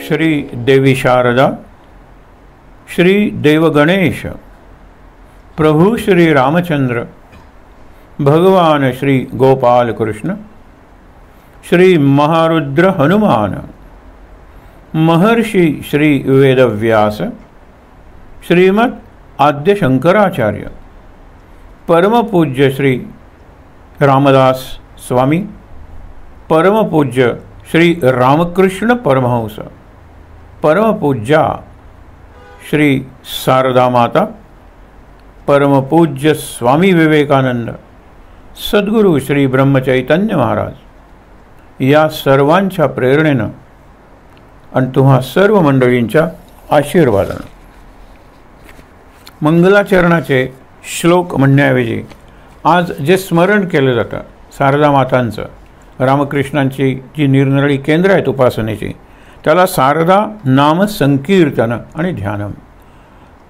श्री देवी शारदा, श्री देव गणेश, प्रभु श्री रामचंद्र, भगवान श्री गोपाल कृष्ण, श्री महारुद्र हनुमान, महर्षि श्री वेदव्यास, श्रीमद् आद्य शंकराचार्य, परम पूज्य श्री रामदास स्वामी, परम पूज्य श्री रामकृष्ण परमहंस, परम पूज्या श्री शारदा माता, परम पूज्य स्वामी विवेकानंद, सद्गुरु श्री ब्रह्मचैतन्य महाराज या सर्वांच्या प्रेरणेनं आणि तुम्हा सर्व मंडळींच्या आशीर्वादानं मंगलाचरणाचे श्लोक म्हणण्याऐवजी आज जे स्मरण केलं जातं शारदा मातांचं, रामकृष्णांची जी निरनिराळी केंद्र आहेत उपासनेची, त्याला शारदा नाम संकीर्तन आणि ध्यानम,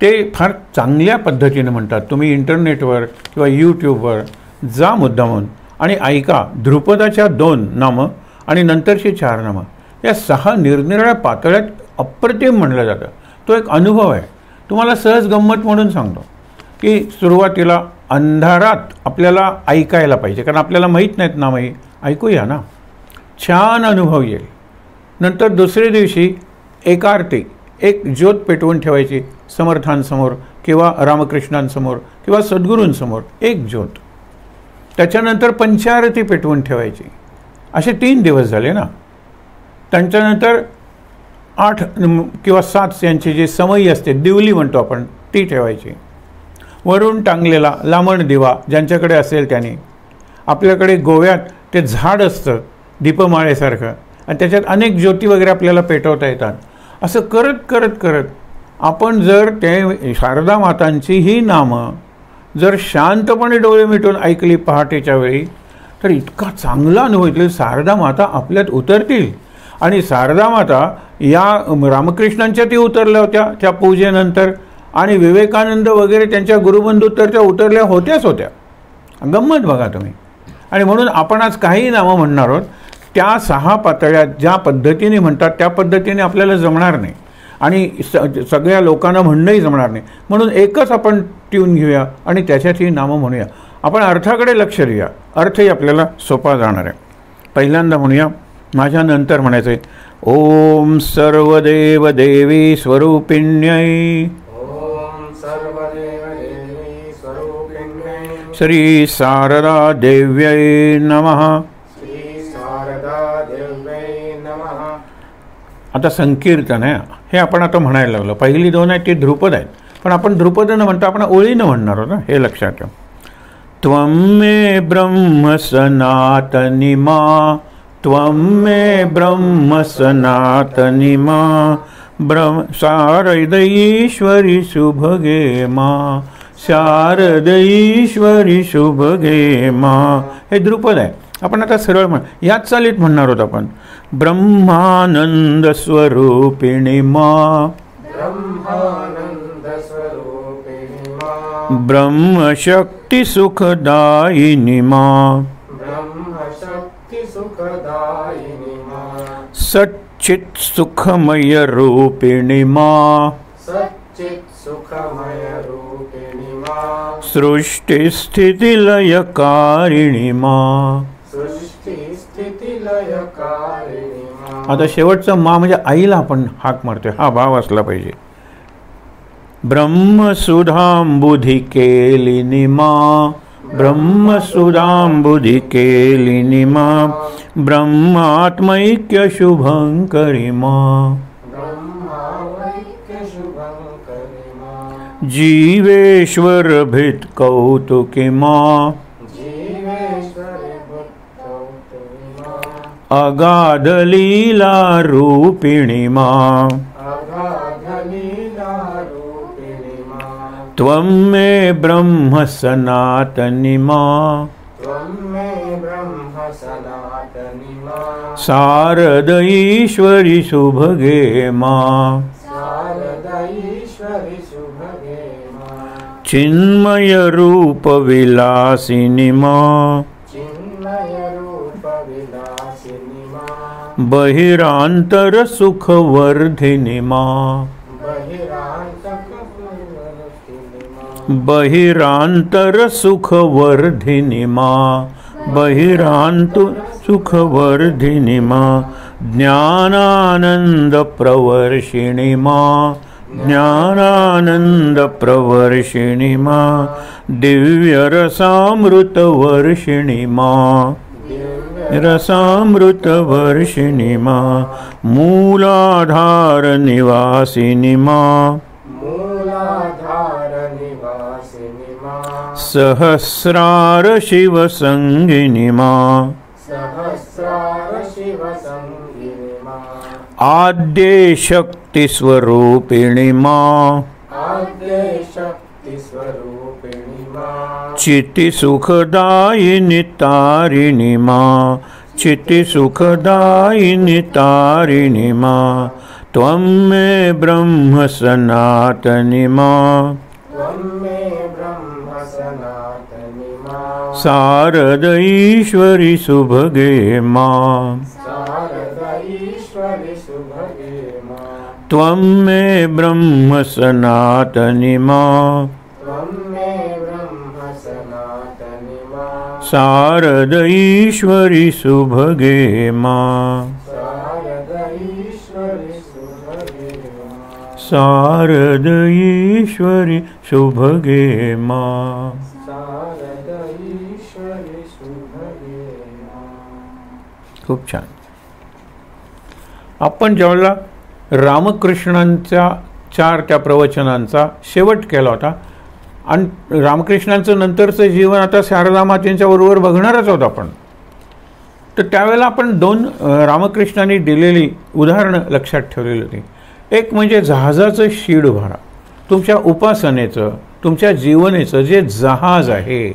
ते फार चांगल्या पद्धतीने म्हणतात. तुम्ही इंटरनेटवर किंवा यूट्यूबवर जा मुद्दामून आणि ऐका. ध्रुपदाच्या 2 नामं आणि नंतरची 4 नामं, या 6 निरनिराळ्या पातळ्यात अप्रतिम म्हणलं जातं. तो एक अनुभव आहे. तुम्हाला सहज गंमत म्हणून सांगतो की सुरुवातीला अंधारात आपल्याला ऐकायला पाहिजे, कारण आपल्याला माहीत नाहीत नामही. ऐकूया ना, छान अनुभव येईल. नंतर दुसऱ्या दिवशी एकार्ती, एक ज्योत पेटवून ठेवायची समर्थांसमोर किंवा रामकृष्णांसमोर किंवा सद्गुरूंसमोर, एक ज्योत. त्याच्यानंतर पंचारती पेटवून ठेवायची. असे 3 दिवस झाले ना. त्यांच्यानंतर 8 किंवा 7 यांची जी समयी असते, दिवली म्हणतो आपण, ती ठेवायची. वरून टांगलेला लांबण दिवा ज्यांच्याकडे असेल त्याने, आपल्याकडे गोव्यात ते झाड असतं दीपमाळेसारखं आणि त्याच्यात अनेक ज्योती वगैरे आपल्याला पेटवता येतात. असं करत करत करत आपण जर ते शारदा मातांची ही नामं जर शांतपणे डोळे मिटून ऐकली पहाटेच्या वेळी, तर इतका चांगला अनुभव येईल. शारदा माता आपल्यात उतरतील. आणि शारदा माता या रामकृष्णांच्या ती उतरल्या होत्या त्या पूजेनंतर, आणि विवेकानंद वगैरे त्यांच्या गुरुबंधू तर त्या उतरल्या होत्याच होत्या. गंमत बघा तुम्ही. आणि म्हणून आपण आज काही नामं म्हणणार आहोत. त्या 6 पातळ्या ज्या पद्धतीने म्हणतात त्या पद्धतीने आपल्याला जमणार नाही आणि सगळ्या लोकांना म्हणणंही जमणार नाही. म्हणून एकच आपण ट्यून घेऊया आणि त्याच्यात ही नामं म्हणूया. आपण अर्थाकडे लक्ष देऊया. अर्थही आपल्याला सोपा जाणार आहे. पहिल्यांदा म्हणूया, माझ्या नंतर म्हणायचं आहे, ओम सर्वदेव देवी स्वरूपिण्यै श्री शारदा देव्यै नमः. आता संकीर्तन आहे हे आपण आता म्हणायला लागलो. पहिली 2 आहेत ती ध्रुपद आहेत, पण आपण ध्रुपद न म्हणता आपण ओळीनं म्हणणार आहोत. हे लक्षात ठेवा. त्वं मे ब्रह्म सनातनी मा, त्वं मे ब्रह्म सनातनी मा, ब्रह्म शारदैश्वरी शुभगे मा, शारदैश्वरी शुभगे मा. हे ध्रुपद आहे. आपण आता सरळ याच चालीत म्हणणार आहोत आपण. ब्रह्मानंद स्वरूपिणी मा, ब्रह्मशक्ती सुखदायिनी मा, सच्चित सुखमय रूपिणी मा, सृष्टि स्थिति लयकारिणी मा. आता शेवटचं मा म्हणजे आईला आपण हाक मारतोय, हा भाव असला पाहिजे. ब्रह्मसुधांबुधी केलिनी मा, ब्रह्मसुधांबुधी केलिनी मा, ब्रह्मात्मैक्य शुभंकरी मा, जीवेश्वर भित कौतुकी मा, अगाध लीला रूपिणी मा, त्वं मे ब्रह्म सनातनी मा, शारदैश्वरी शुभगे मा, चिन्मय रूप विलासिनी मा, बहिरांतर सुखवर्धिनी माँ, बहिरांतर सुखवर्धिनी माँ, बहिरांत सुखवर्धिनी माँ, ज्ञानानंद प्रवर्षिणी माँ, ज्ञानानंद प्रवर्षिणी माँ, दिव्य रसामृत वर्षिणी माँ, रसामृत वर्षिणी माँ, मूलाधार निवासिनी माँ, सहस्रार शिव संगिनी माँ, आद्य शक्ति स्वरूपिणी माँ, चित्ति सुखदायिनी तारिणी माँ, चित्ति सुखदायिनी तारिणी माँ, त्वं मे ब्रह्म सनातनी माँ, शारद ईश्वरी सुभगे माँ, त्वं मे ब्रह्म सनातनी माँ, शारद ईश्वरी सुभगे माँ, शारद ईश्वरी सुभगे माँ. खूप छान. आपण ज्यावेळेला रामकृष्णांच्या 4 त्या प्रवचनांचा शेवट केला होता आणि रामकृष्णांचं नंतरचं जीवन आता शारदा मातेंच्या बरोबर बघणारच आहोत आपण, तर त्यावेळेला आपण 2 रामकृष्णांनी दिलेली उदाहरणं लक्षात ठेवलेली होती. एक म्हणजे जहाजाचं शीड उभारा, तुमच्या उपासनेचं, तुमच्या जीवनेचं जे जहाज आहे,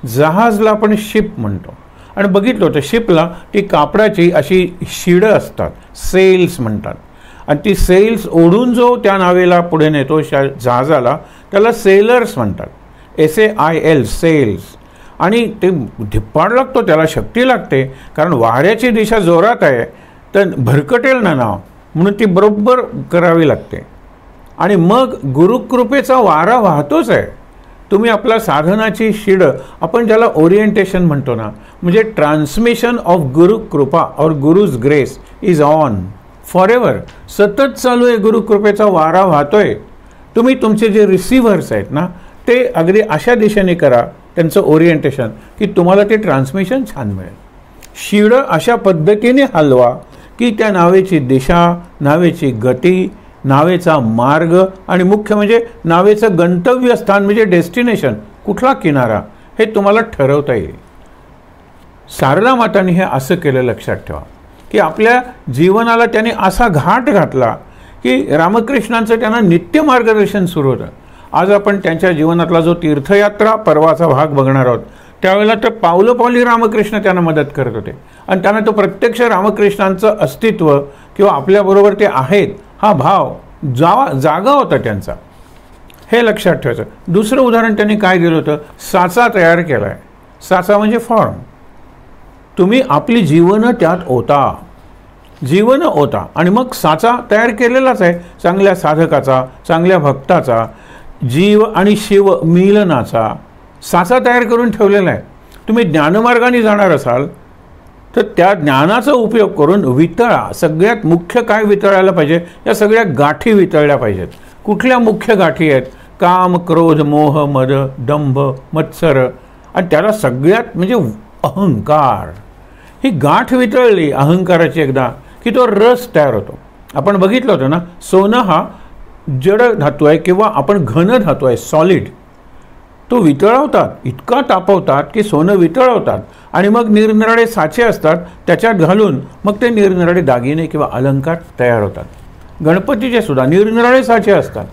जहाजला आपण शिप म्हणतो. आणि बघितलं होतं शिपला ती कापडाची अशी शिडं असतात, सेल्स म्हणतात. आणि ती सेल्स ओढून जो त्या नावेला पुढे नेतो जहाजाला, त्याला सेलर्स म्हणतात. SAIL sails. आणि ते धिप्पाड लागतो, त्याला शक्ती लागते, कारण वाऱ्याची दिशा जोरात आहे तर भरकटेल ना नाव, म्हणून ती बरोबर करावी लागते. आणि मग गुरुकृपेचा वारा वाहतोच आहे. तुम्ही आपल्या साधनाची शिड, आपण ज्याला ओरिएंटेशन म्हणतो ना, म्हणजे ट्रान्समिशन ऑफ गुरुकृपा और gurus grace is on forever. सतत चालू आहे, गुरुकृपेचा वारा वाहतोय. तुम्ही तुमचे जे रिसिव्हर्स आहेत ना, ते अगदी अशा दिशेने करा त्यांचं ओरिएंटेशन की तुम्हाला ते ट्रान्समिशन छान मिळेल. शिड अशा पद्धतीने हलवा की त्या नावेची दिशा, नावेची गती, नावेचा मार्ग आणि मुख्य म्हणजे नावेचं गंतव्यस्थान म्हणजे डेस्टिनेशन, कुठला किनारा, हे तुम्हाला ठरवता येईल. शारदा मातांनी हे असं केलं, लक्षात ठेवा की आपल्या जीवनाला त्याने असा घाट घातला की रामकृष्णांचं त्यांना नित्य मार्गदर्शन सुरू होतं. आज आपण त्यांच्या जीवनातला जो तीर्थयात्रा परवाचा भाग बघणार आहोत, त्यावेळेला तर पावलोपावली रामकृष्ण त्यांना मदत करत होते आणि त्यांना तो प्रत्यक्ष रामकृष्णांचं अस्तित्व किंवा आपल्याबरोबर ते आहेत हा भाव जागा होता त्यांचा. हे लक्षात ठेवायचं. दुसरं उदाहरण त्यांनी काय दिलं होतं, साचा तयार केला आहे. साचा म्हणजे फॉर्म. तुम्ही आपली जीवनं त्यात ओता, जीवन ओता आणि मग साचा तयार केलेलाच आहे, चांगल्या साधकाचा, चांगल्या भक्ताचा, जीव आणि शिव मिलनाचा साचा तयार करून ठेवलेला आहे. तुम्ही ज्ञानमार्गाने जाणार असाल तर त्या ज्ञानाचा उपयोग करून वितळा. सगळ्यात मुख्य काय वितळायला पाहिजे, या सगळ्या गाठी वितळल्या पाहिजेत. कुठल्या मुख्य गाठी आहेत, काम, क्रोध, मोह, मद, दंभ, मत्सर आणि त्याला सगळ्यात म्हणजे अहंकार. ही गाठ वितळली अहंकाराची एकदा की तो रस तयार होतो. आपण बघितलं होतं ना, सोनं हा जड धातू आहे किंवा आपण घन धातू आहे, सॉलिड. तो वितळवतात, इतका तापवतात की सोनं वितळवतात आणि मग निरनिराळे साचे असतात, त्याच्यात घालून मग ते निरनिराळे दागिने किंवा अलंकार तयार होतात. गणपतीचे सुद्धा निरनिराळे साचे असतात,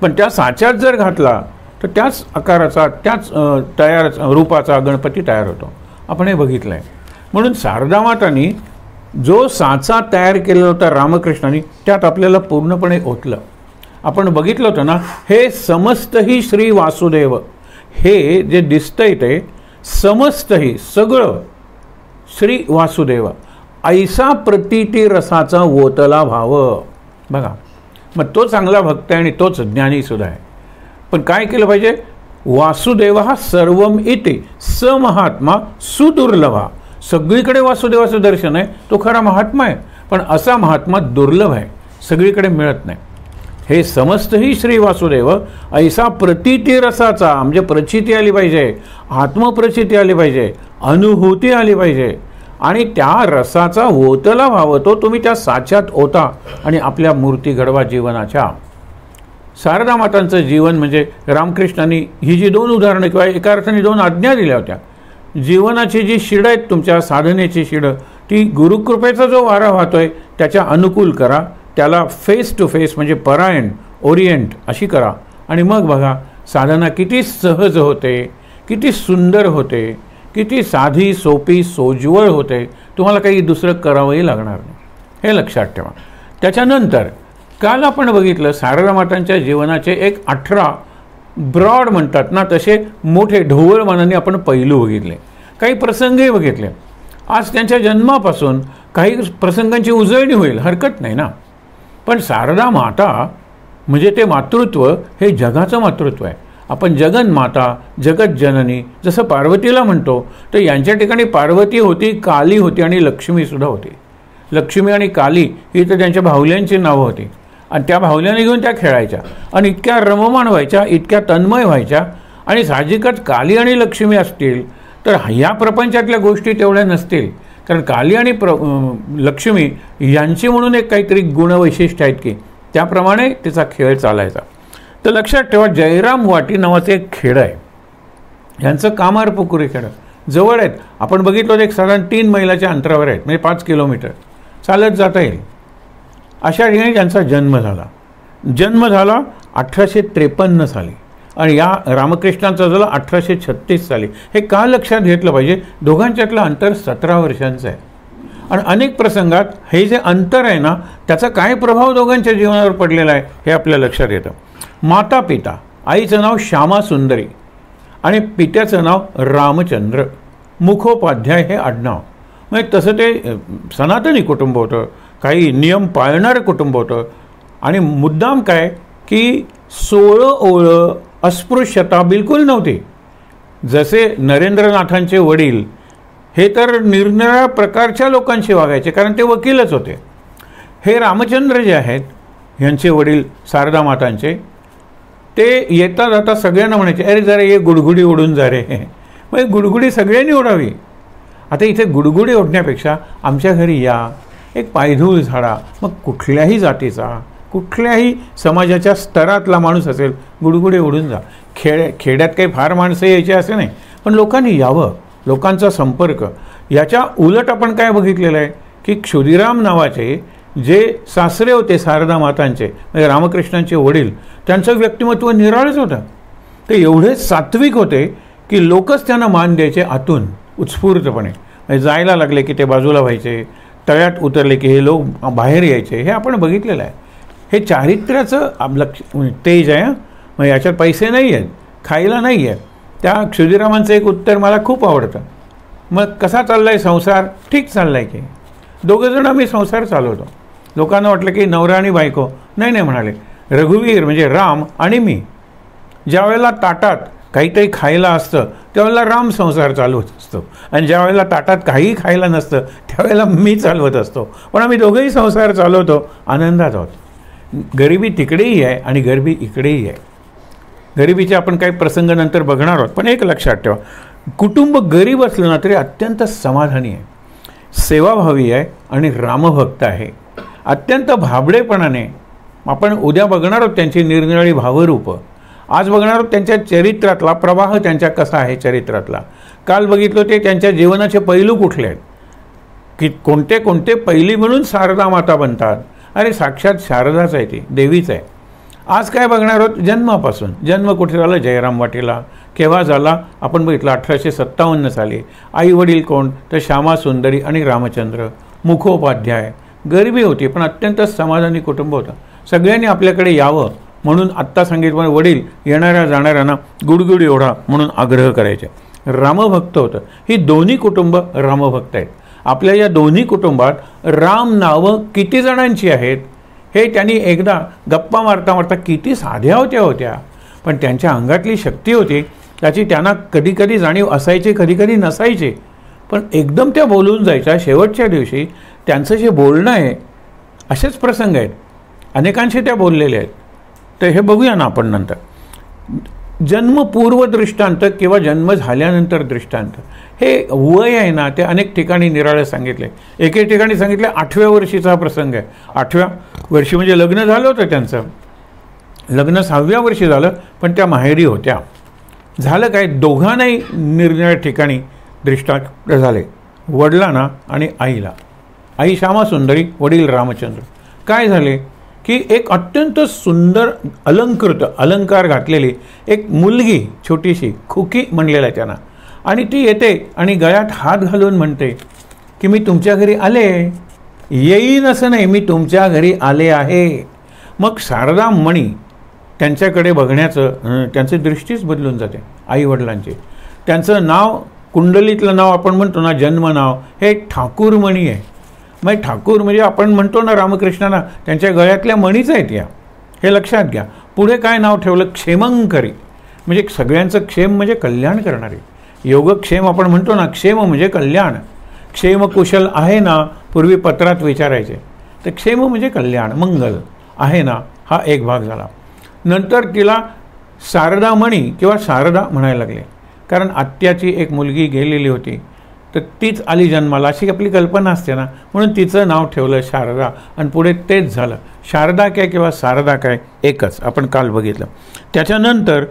पण त्या साच्यात जर घातला तर त्याच आकाराचा, त्याच तयार रूपाचा गणपती तयार होतो. आपण हे बघितलं आहे. म्हणून शारदा मातांनी जो साचा तयार केलेला होता रामकृष्णांनी, त्यात आपल्याला पूर्णपणे ओतलं. आपण बघितलं होतं ना, हे समस्तही श्री वासुदेव, हे जे दिसतंय ते समस्तही सगळं श्री वासुदेव. ऐसा प्रतीती रसाचा ओतला भाव. बघा, मग तो चांगला भक्त आहे आणि तोच ज्ञानी सुद्धा आहे. पण काय केलं पाहिजे? वासुदेव हा सर्वम इति स महात्मा सुदुर्लभा. सगळीकडे वासुदेवाचं दर्शन आहे, तो खरा महात्मा आहे. पण असा महात्मा दुर्लभ आहे, सगळीकडे मिळत नाही. हे समस्तही श्री वासुदेव ऐसा प्रतीती रसाचा, म्हणजे प्रचिती आली पाहिजे, आत्मप्रचिती आली पाहिजे, अनुभूती आली पाहिजे, आणि त्या रसाचा ओतला व्हावं. तो तुम्ही त्या साच्यात ओता आणि आपल्या मूर्ती घडवा जीवनाच्या. शारदा मातांचं जीवन म्हणजे रामकृष्णांनी ही जी दोन उदाहरणं किंवा एका अर्थाने दोन आज्ञा दिल्या होत्या. जीवनाची जी शिडं आहेत, तुमच्या साधनेची शिडं, ती गुरुकृपेचा जो वारा वाहतोय त्याच्या अनुकूल करा. त्याला फेस टू फेस म्हणजे परायण, ओरिएंट अशी करा. आणि मग बघा साधना किती सहज होते, किती सुंदर होते, किती साधी सोपी सोज्वळ होते. तुम्हाला काही दुसरं करावंही लागणार नाही, हे लक्षात ठेवा. त्याच्यानंतर काल आपण बघितलं शारदा मातांच्या जीवनाचे एक 18 ब्रॉड म्हणतात ना तसे मोठे ढोबळमानाने आपण पैलू बघितले, काही प्रसंगही बघितले. आज त्यांच्या जन्मापासून काही प्रसंगांची उजळणी होईल, हरकत नाही ना. पण शारदा माता म्हणजे ते मातृत्व हे जगाचं मातृत्व आहे. आपण जगन्माता, जगज्जननी जसं पार्वतीला म्हणतो, तर यांच्या ठिकाणी पार्वती होती, काली होती आणि लक्ष्मीसुद्धा होती. लक्ष्मी आणि काली ही तर त्यांच्या भावल्यांची नावं होती आणि त्या भावल्याने घेऊन त्या खेळायच्या आणि इतक्या रममाण व्हायच्या, इतक्या तन्मय व्हायच्या. आणि साहजिकच काली आणि लक्ष्मी असतील तर ह्या प्रपंचातल्या गोष्टी तेवढ्या नसतील, कारण काली आणि लक्ष्मी यांची म्हणून एक काहीतरी गुणवैशिष्ट्य आहेत की त्याप्रमाणे तिचा खेळ चालायचा. तर लक्षात ठेवा, जयराम वाटी नावाचं एक खेडं आहे. यांचं कामारपुकुरी खेडं जवळ आहेत. आपण बघितलं एक साधारण 3 मैलाच्या अंतरावर आहेत, म्हणजे 5 किलोमीटर चालत जाता येईल. अशा ठिकाणी त्यांचा जन्म झाला. जन्म झाला 1853 साली आणि या रामकृष्णांचा झाला 1836 साली. हे का लक्षात घेतलं पाहिजे? दोघांच्यातलं अंतर 17 वर्षांचं आहे. आणि अनेक प्रसंगात हे जे अंतर आहे ना त्याचा काय प्रभाव दोघांच्या जीवनावर पडलेला आहे हे आपल्या लक्षात येतं. माता पिता, आईचं नाव श्यामा सुंदरी आणि पित्याचं नाव रामचंद्र. मुखोपाध्याय हे आडनाव. म्हणजे तसं ते सनातनी कुटुंब होतं, काही नियम पाळणारं कुटुंब होतं. आणि मुद्दाम काय की 16 ओळं अस्पृश्यता बिलकुल नव्हती. जसे नरेंद्रनाथांचे वडील हे तर निरनिराळ्या प्रकारच्या लोकांशी वागायचे, कारण ते वकीलच होते. हे रामचंद्र जे आहेत यांचे वडील शारदा मातांचे, ते येता जाता सगळ्यांना म्हणायचे, अरे जरा ये गुडगुडी उडून जा रे. मग गुडगुडी सगळ्यांनी उडावी. आता इथे गुडगुडी ओढण्यापेक्षा आमच्या घरी या, एक पायधूळ झाडा. मग कुठल्याही जातीचा, कुठल्याही समाजाच्या स्तरातला माणूस असेल, गुडगुडी उडून जा. खेड्यात काही फार माणसं यायची असे नाही, पण लोकांनी यावं, लोकांचा संपर्क. याच्या उलट आपण काय बघितलेलं आहे की क्षुदिराम नावाचे जे सासरे होते शारदा मातांचे, म्हणजे रामकृष्णांचे वडील, त्यांचं व्यक्तिमत्व निराळच होतं. ते एवढे सात्विक होते की लोकच त्यांना मान द्यायचे आतून उत्स्फूर्तपणे. म्हणजे जायला लागले की ते बाजूला व्हायचे, तळ्यात उतरले की हे लोक बाहेर यायचे. हे आपण बघितलेलं आहे. हे चारित्र्याचं तेज आहे. मग याच्यात पैसे नाही आहेत, खायला नाही आहे. त्या क्षुदिरामांचं एक उत्तर मला खूप आवडतं. मग कसा चालला आहे संसार? ठीक चालला आहे की? दोघंजण आम्ही संसार चालवतो. लोकांना वाटलं की नवरा आणि बायको. नाही नाही म्हणाले, रघुवीर म्हणजे राम आणि मी. ज्या वेळेला ताटात काहीतरी खायला असतं त्यावेळेला राम संसार चालवत असतो आणि ज्या वेळेला ताटात काहीही खायला नसतं त्यावेळेला मी चालवत असतो. पण आम्ही दोघंही संसार चालवतो, आनंदात आहोत. गरिबी तिकडेही आहे आणि गरिबी इकडेही आहे. गरिबीचे आपण काही प्रसंग नंतर बघणार आहोत. पण एक लक्षात ठेवा, कुटुंब गरीब असलं ना तरी अत्यंत समाधानी आहे, सेवाभावी आहे आणि रामभक्त आहे. अत्यंत भाबडेपणाने आपण उद्या बघणार आहोत त्यांची निरनिराळी भावरूपं. आज बघणार आहोत त्यांच्या चरित्रातला प्रवाह, त्यांच्या कसा आहे चरित्रातला. काल बघितलं ते त्यांच्या जीवनाचे पैलू कुठले आहेत, की कोणते कोणते पैली म्हणून शारदा माता बनतात. अरे साक्षात शारदाच आहे, ती देवीच आहे. आज काय बघणार आहोत? जन्मापासून. जन्म कुठे झाला? जयराम वाटीला. केव्हा झाला? आपण बघितलं 1857 साली. आई वडील कोण? तर श्यामा सुंदरी आणि रामचंद्र. मुखोपाध्याय. गरिबी होती पण अत्यंत समाधानी कुटुंब होतं. सगळ्यांनी आपल्याकडे यावं म्हणून आत्ता सांगितलं वडील येणाऱ्या जाणाऱ्यांना गुडगुडी ओढा म्हणून आग्रह करायचे. रामभक्त होतं. ही दोन्ही कुटुंब रामभक्त आहेत. आपल्या या दोन्ही कुटुंबात राम नावं किती जणांची आहेत हे त्यांनी एकदा गप्पा मारता मारता, किती साध्या होत्या, पण त्यांच्या अंगातली शक्ती होती त्याची त्यांना कधीकधी जाणीव असायची, कधीकधी नसायची, पण एकदम त्या बोलून जायच्या. शेवटच्या दिवशी त्यांचं जे बोलणं आहे, असेच प्रसंग आहेत, अनेकांशी त्या बोललेल्या आहेत. तर हे बघूया ना आपण नंतर. जन्मपूर्व दृष्टांत किंवा जन्म झाल्यानंतर दृष्टांत, हे वय आहे ना, ते अनेक ठिकाणी निराळे सांगितले. एके ठिकाणी सांगितले 8व्या वर्षीचा हा प्रसंग आहे. 8व्या वर्षी म्हणजे लग्न झालं होतं त्यांचं, लग्न 6व्या वर्षी झालं, पण त्या माहेरी होत्या. झालं काय, दोघांनाही निरनिराळ्या ठिकाणी दृष्टांत झाले, वडिलांना आणि आईला. आई श्यामासुंदरी, वडील रामचंद्र. काय झाले की एक अत्यंत सुंदर अलंकार घातलेली एक मुलगी, छोटीशी खुकी म्हणलेला आहे त्यांना, आणि ती येते आणि गळ्यात हात घालून म्हणते की मी तुमच्या घरी आले, येईन असं नाही, मी तुमच्या घरी आले आहे. मग शारदा मणी त्यांच्याकडे बघण्याचं त्यांची दृष्टीच बदलून जाते आईवडिलांची. त्यांचं नाव, कुंडलीतलं नाव आपण म्हणतो ना, जन्म नाव, हे ठाकूरमणी आहे. मग ठाकूर म्हणजे आपण म्हणतो ना रामकृष्णांना, त्यांच्या गळ्यातल्या मणीच आहेत या, हे लक्षात घ्या. पुढे काय नाव ठेवलं, क्षेमंकरी, म्हणजे सगळ्यांचं क्षेम म्हणजे कल्याण करणारे. योगक्षेम आपण म्हणतो ना, क्षेम म्हणजे कल्याण. क्षेम कुशल आहे ना, पूर्वी पत्रात विचारायचे, तर क्षेम म्हणजे कल्याण, मंगल आहे ना, हा एक भाग झाला. नंतर तिला शारदामणी किंवा शारदा म्हणायला लागले, कारण आत्याची एक मुलगी गेलेली होती, तर तीच आली जन्माला, अशी आपली कल्पना असते ना, म्हणून तिचं नाव ठेवलं शारदा. आणि पुढे तेच झालं. शारदा काय किंवा शारदा काय एकच, आपण काल बघितलं. त्याच्यानंतर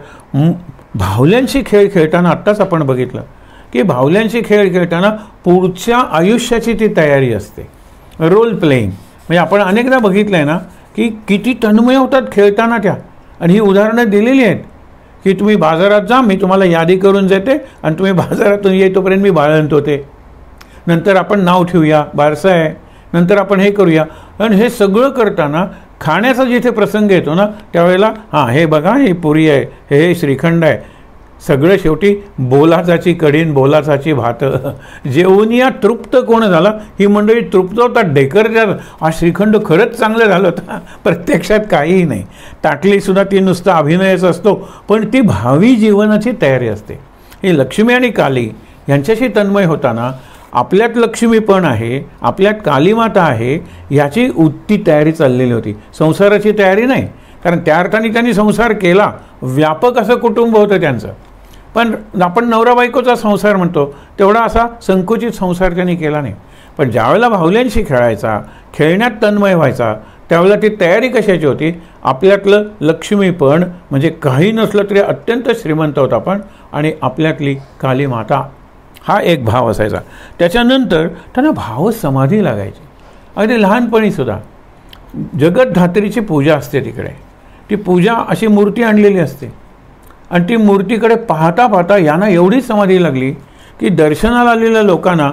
भावल्यांशी खेळ खेळताना आत्ताच आपण बघितलं की भावल्यांशी खेळ खेळताना पुढच्या आयुष्याची ती तयारी असते, रोल प्लेईंग. म्हणजे आपण अनेकदा बघितलं आहे ना की किती तन्मय होतात खेळताना त्या. आणि ही उदाहरणं दिलेली आहेत की तुम्ही बाजारात जा, मी तुम्हाला यादी करून देते, आणि तुम्ही बाजारातून येतोपर्यंत मी बाळंत होते, नंतर आपण नाव ठेवूया, बारसा आहे, नंतर आपण हे करूया. आणि हे सगळं करताना खाण्याचा जिथे प्रसंग येतो ना, त्यावेळेला हां हे बघा, ही पुरी आहे, हे श्रीखंड आहे, सगळं शेवटी बोलाचाची कढीन, बोलाचाची भात. जेवून या तृप्त कोण झाला, ही मंडळी तृप्त होतात, ढेकरत्यात, हा श्रीखंड खरंच चांगलं झालं होतं. प्रत्यक्षात काहीही नाही, ताटलीसुद्धा ती नुसतं अभिनयच असतो, पण ती भावी जीवनाची तयारी असते. ही लक्ष्मी आणि काली यांच्याशी तन्मय होताना आपल्यात लक्ष्मी पण आहे, आपल्यात कालीमाता आहे, याची ती तयारी चाललेली होती. संसाराची तयारी नाही, कारण त्या अर्थाने त्यांनी संसार केला, व्यापक असं कुटुंब होतं त्यांचं. पण आपण नवरा बायकोचा संसार म्हणतो, तेवढा असा संकुचित संसार त्यांनी केला नाही. पण ज्यावेळेला भावल्यांशी खेळायचा, खेळण्यात तन्मय व्हायचा, त्यावेळेला ती तयारी कशाची होती, आपल्यातलं लक्ष्मीपण म्हणजे काही नसलं तरी अत्यंत श्रीमंत होता आपण, आणि आपल्यातली काली माता, हा एक भाव असायचा. त्याच्यानंतर त्यांना भाव समाधी लागायची. अगदी लहानपणीसुद्धा जगतधात्रीची पूजा असते तिकडे. ती पूजा अशी मूर्ती आणलेली असते, आणि ती मूर्तीकडे पाहता पाहता यांना एवढी समाधी लागली की दर्शनाला आलेल्या लोकांना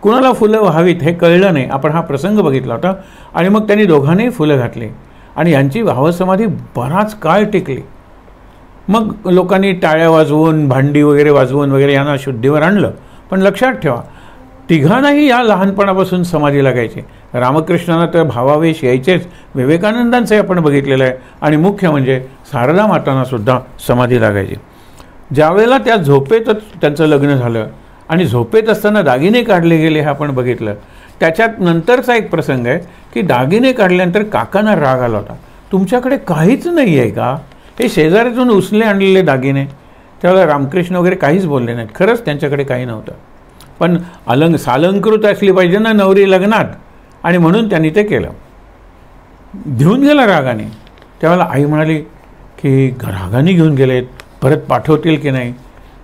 कुणाला फुलं व्हावीत हे कळलं नाही. आपण हा प्रसंग बघितला होता. आणि मग त्यांनी दोघांनाही फुलं घातली, आणि यांची भावसमाधी बराच काळ टिकली. मग लोकांनी टाळ्या वाजवून, भांडी वगैरे वाजवून वगैरे यांना शुद्धीवर आणलं. पण लक्षात ठेवा, तिघांनाही या लहानपणापासून समाधी लागायची. रामकृष्णांना तर भावावेश यायचेच, विवेकानंदांचंही आपण बघितलेलं आहे, आणि मुख्य म्हणजे शारदा मातांनासुद्धा समाधी लागायची. ज्यावेळेला त्या झोपेतच त्यांचं लग्न झालं, आणि झोपेत असताना दागिने काढले गेले, हे आपण बघितलं. त्याच्यात नंतरचा एक प्रसंग आहे की दागिने काढल्यानंतर काकांना राग आला होता, तुमच्याकडे काहीच नाही आहे का, हे शेजाऱ्यातून उचले आणलेले दागिने. त्यावेळेला रामकृष्ण वगैरे काहीच बोलले नाहीत, खरंच त्यांच्याकडे काही नव्हतं. पण सालंकृत असली पाहिजे ना नवरी लग्नात, आणि म्हणून त्यांनी ते केलं. घेऊन गेला रागाने. त्यावेळेला आई म्हणाली की रागाने घेऊन गेलेत, परत पाठवतील की नाही.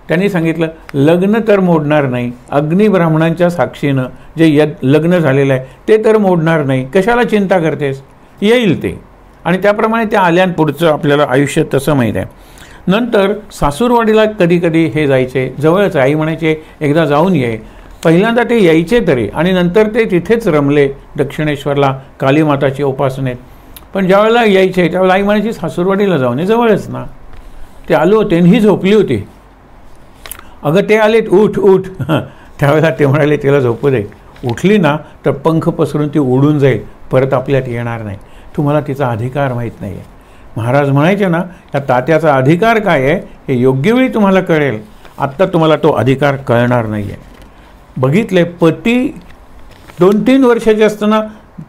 त्यांनी सांगितलं, लग्न तर मोडणार नाही, अग्निब्राह्मणांच्या साक्षीनं जे लग्न झालेलं आहे ते तर मोडणार नाही, कशाला चिंता करतेस, येईल ते. आणि त्याप्रमाणे त्या आल्यान पुढचं आपल्याला आयुष्य तसं माहीत आहे. नंतर सासूरवाडीला कधी कधी हे जायचे, जवळच. आई म्हणायचे एकदा जाऊन ये. पहिल्यांदा ते यायचे तरी, आणि नंतर ते तिथेच रमले दक्षिणेश्वरला कालीमाताची उपासनेत. पण ज्यावेळेला यायचे त्यावेळेला आई म्हणायची सासूरवाडीला जाऊन ये, जवळच ना. ते आलो होते आणि ही झोपली होती. अगं ते आलेत, उठ उठ. त्यावेळेला ते म्हणाले तिला झोपू दे, उठली ना तर पंख पसरून ती उडून जाईल, परत आपल्यात येणार नाही. तुम्हाला तिचा अधिकार माहीत नाही आहे. महाराज म्हणायचे ना, या तात्याचा अधिकार काय आहे हे योग्य वेळी तुम्हाला कळेल. आत्ता तुम्हाला तो अधिकार कळणार नाही आहे. बघितले, पती 2-3 वर्षाची असताना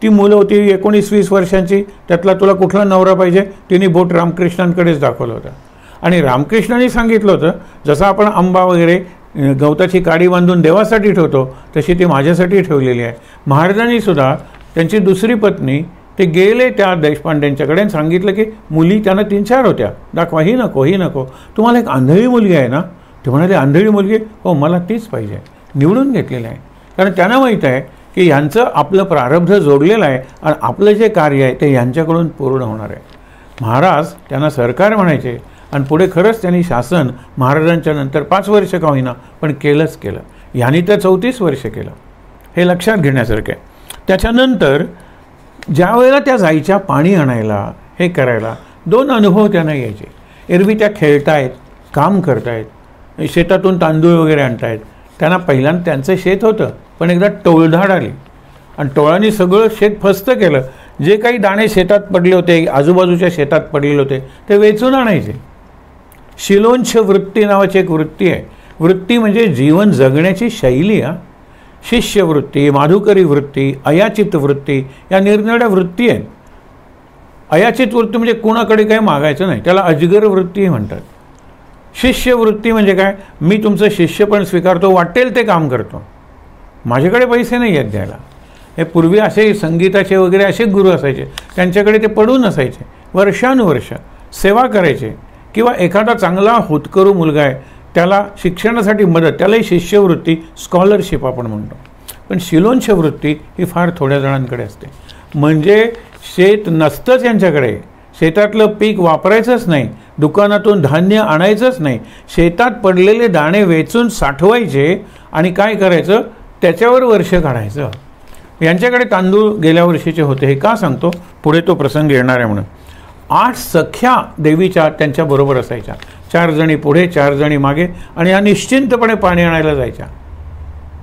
ती मुलं होती 19-20 वर्षांची, त्यातला तुला कुठला नवरा पाहिजे, तिने बोट रामकृष्णांकडेच दाखवलं होतं. आणि रामकृष्णांनी सांगितलं होतं, जसं आपण आंबा वगैरे गवताची काडी बांधून देवासाठी ठेवतो तशी ती माझ्यासाठी ठेवलेली आहे. महाराजांनी सुद्धा त्यांची दुसरी पत्नी, ते गेले त्या देशपांड्यांच्याकडे आणि सांगितलं की मुली त्यांना 3-4 होत्या, दाखवा, ही नको, ही नको, तुम्हाला एक आंधळी मुलगी आहे ना. ते म्हणाले, आंधळी मुलगी? हो, मला तीच पाहिजे. निवडून घेतलेलं आहे, कारण त्यांना माहीत आहे की यांचं आपलं प्रारब्ध जोडलेलं आहे आणि आपलं जे कार्य आहे ते यांच्याकडून पूर्ण होणार आहे. महाराज त्यांना सरकार म्हणायचे आणि पुढे खरंच त्यांनी शासन महाराजांच्या नंतर 5 वर्ष का होईना पण केलंच केलं. यांनी तर 34 वर्ष केलं. हे लक्षात घेण्यासारखं आहे. त्याच्यानंतर ज्या वेळेला त्या जायच्या पाणी आणायला, हे करायला, 2 अनुभव त्यांना यायचे. एरवी त्या खेळतायत, काम करतायत, शेतातून तांदूळ वगैरे आणतायत. त्यांना पहिल्यांदा त्यांचं शेत होतं, पण एकदा टोळधाड आली आणि टोळांनी सगळं शेत फस्त केलं. जे काही दाणे शेतात पडले होते, आजूबाजूच्या शेतात पडलेले होते, ते वेचून आणायचे. शिलोंछ वृत्ती नावाची एक वृत्ती आहे. वृत्ती म्हणजे जीवन जगण्याची शैली. शिष्यवृत्ती, माधुकरी वृत्ती, अयाचित वृत्ती, या निरनिराळ्या वृत्ती आहेत. अयाचित वृत्ती म्हणजे कोणाकडे काही मागायचं नाही, त्याला अजगर वृत्ती म्हणतात. शिष्यवृत्ती म्हणजे काय, मी तुमचं शिष्य पण स्वीकारतो, वाटेल ते काम करतो, माझ्याकडे पैसे नाही आहेत द्यायला. हे पूर्वी असे संगीताचे वगैरे असे गुरु असायचे, त्यांच्याकडे ते पडून असायचे, वर्षानुवर्ष सेवा करायचे. किंवा एखादा चांगला होतकरू मुलगा आहे, त्याला शिक्षणासाठी मदत, त्यालाही शिष्यवृत्ती, स्कॉलरशिप आपण म्हणतो. पण शिलोंछ वृत्ती ही फार थोड्या जणांकडे असते. म्हणजे शेत नसतंच यांच्याकडे, शेतातलं पीक वापरायचंच नाही, दुकानातून धान्य आणायचंच नाही, शेतात पडलेले दाणे वेचून साठवायचे आणि काय करायचं, त्याच्यावर वर्ष काढायचं. यांच्याकडे तांदूळ गेल्या वर्षीचे होते. हे का सांगतो, पुढे तो प्रसंग येणार आहे म्हणून. 8 सख्या देवीच्या त्यांच्याबरोबर असायच्या. 4 जणी पुढे, 4 जणी मागे, आणि या निश्चिंतपणे पाणी आणायला जायच्या.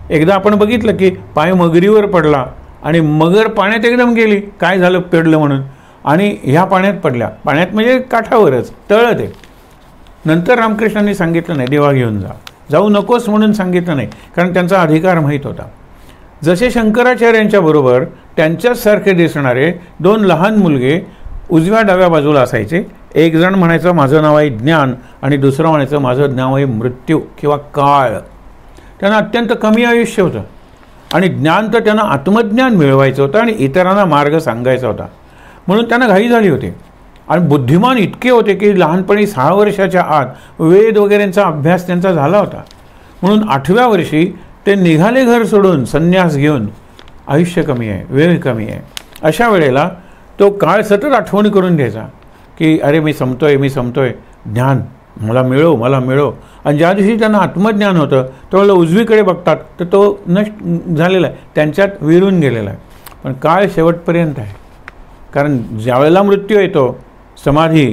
एकदा आपण बघितलं की पाय मगरीवर पडला आणि मगर पाण्यात एकदम गेली, काय झालं, पेडलं म्हणून, आणि ह्या पाण्यात पडल्या. पाण्यात म्हणजे काठावरच, तळत आहे. नंतर रामकृष्णांनी सांगितलं नाही, देवा घेऊन जाऊ नकोस म्हणून सांगितलं नाही, कारण त्यांचा अधिकार माहीत होता. जसे शंकराचार्यांच्याबरोबर त्यांच्याचसारखे दिसणारे 2 लहान मुलगे उजव्या डाव्या बाजूला असायचे. एक जण म्हणायचं माझं नाव आहे ज्ञान आणि दुसरं म्हणायचं माझं नाव आहे मृत्यू किंवा काळ. त्यांना अत्यंत कमी आयुष्य होतं आणि ज्ञान तर त्यांना आत्मज्ञान मिळवायचं होतं आणि इतरांना मार्ग सांगायचा होता, म्हणून त्यांना घाई झाली होती. आणि बुद्धिमान इतके होते की लहानपणी 6 वर्षाच्या आत वेद वगैरेंचा अभ्यास त्यांचा झाला होता. म्हणून 8व्या वर्षी ते निघाले घर सोडून, संन्यास घेऊन. आयुष्य कमी आहे, वेळ कमी आहे. अशा वेळेला तो काळ सतत आठवण करून द्यायचा की अरे मी संपतोय, ज्ञान मला मिळो. आणि ज्या दिवशी त्यांना आत्मज्ञान होतं त्यावेळेला उजवीकडे बघतात तर तो नष्ट झालेला आहे, त्यांच्यात विरून गेलेला आहे. पण काळ शेवटपर्यंत आहे, कारण ज्यावेळेला मृत्यू येतो, समाधी,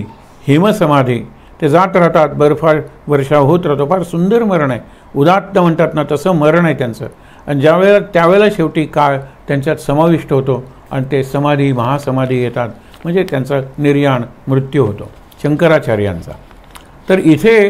हिमसमाधी, ते जात राहतात, बर्फाळ वर्षाव होत राहतो. फार सुंदर मरण आहे, उदात्त म्हणतात ना, तसं मरण आहे त्यांचं. आणि त्यावेळेला शेवटी काळ त्यांच्यात समाविष्ट होतो आणि ते समाधी, महासमाधी येतात, म्हणजे त्यांचा निर्याण, मृत्यू होतो शंकराचार्यांचा. तर इथे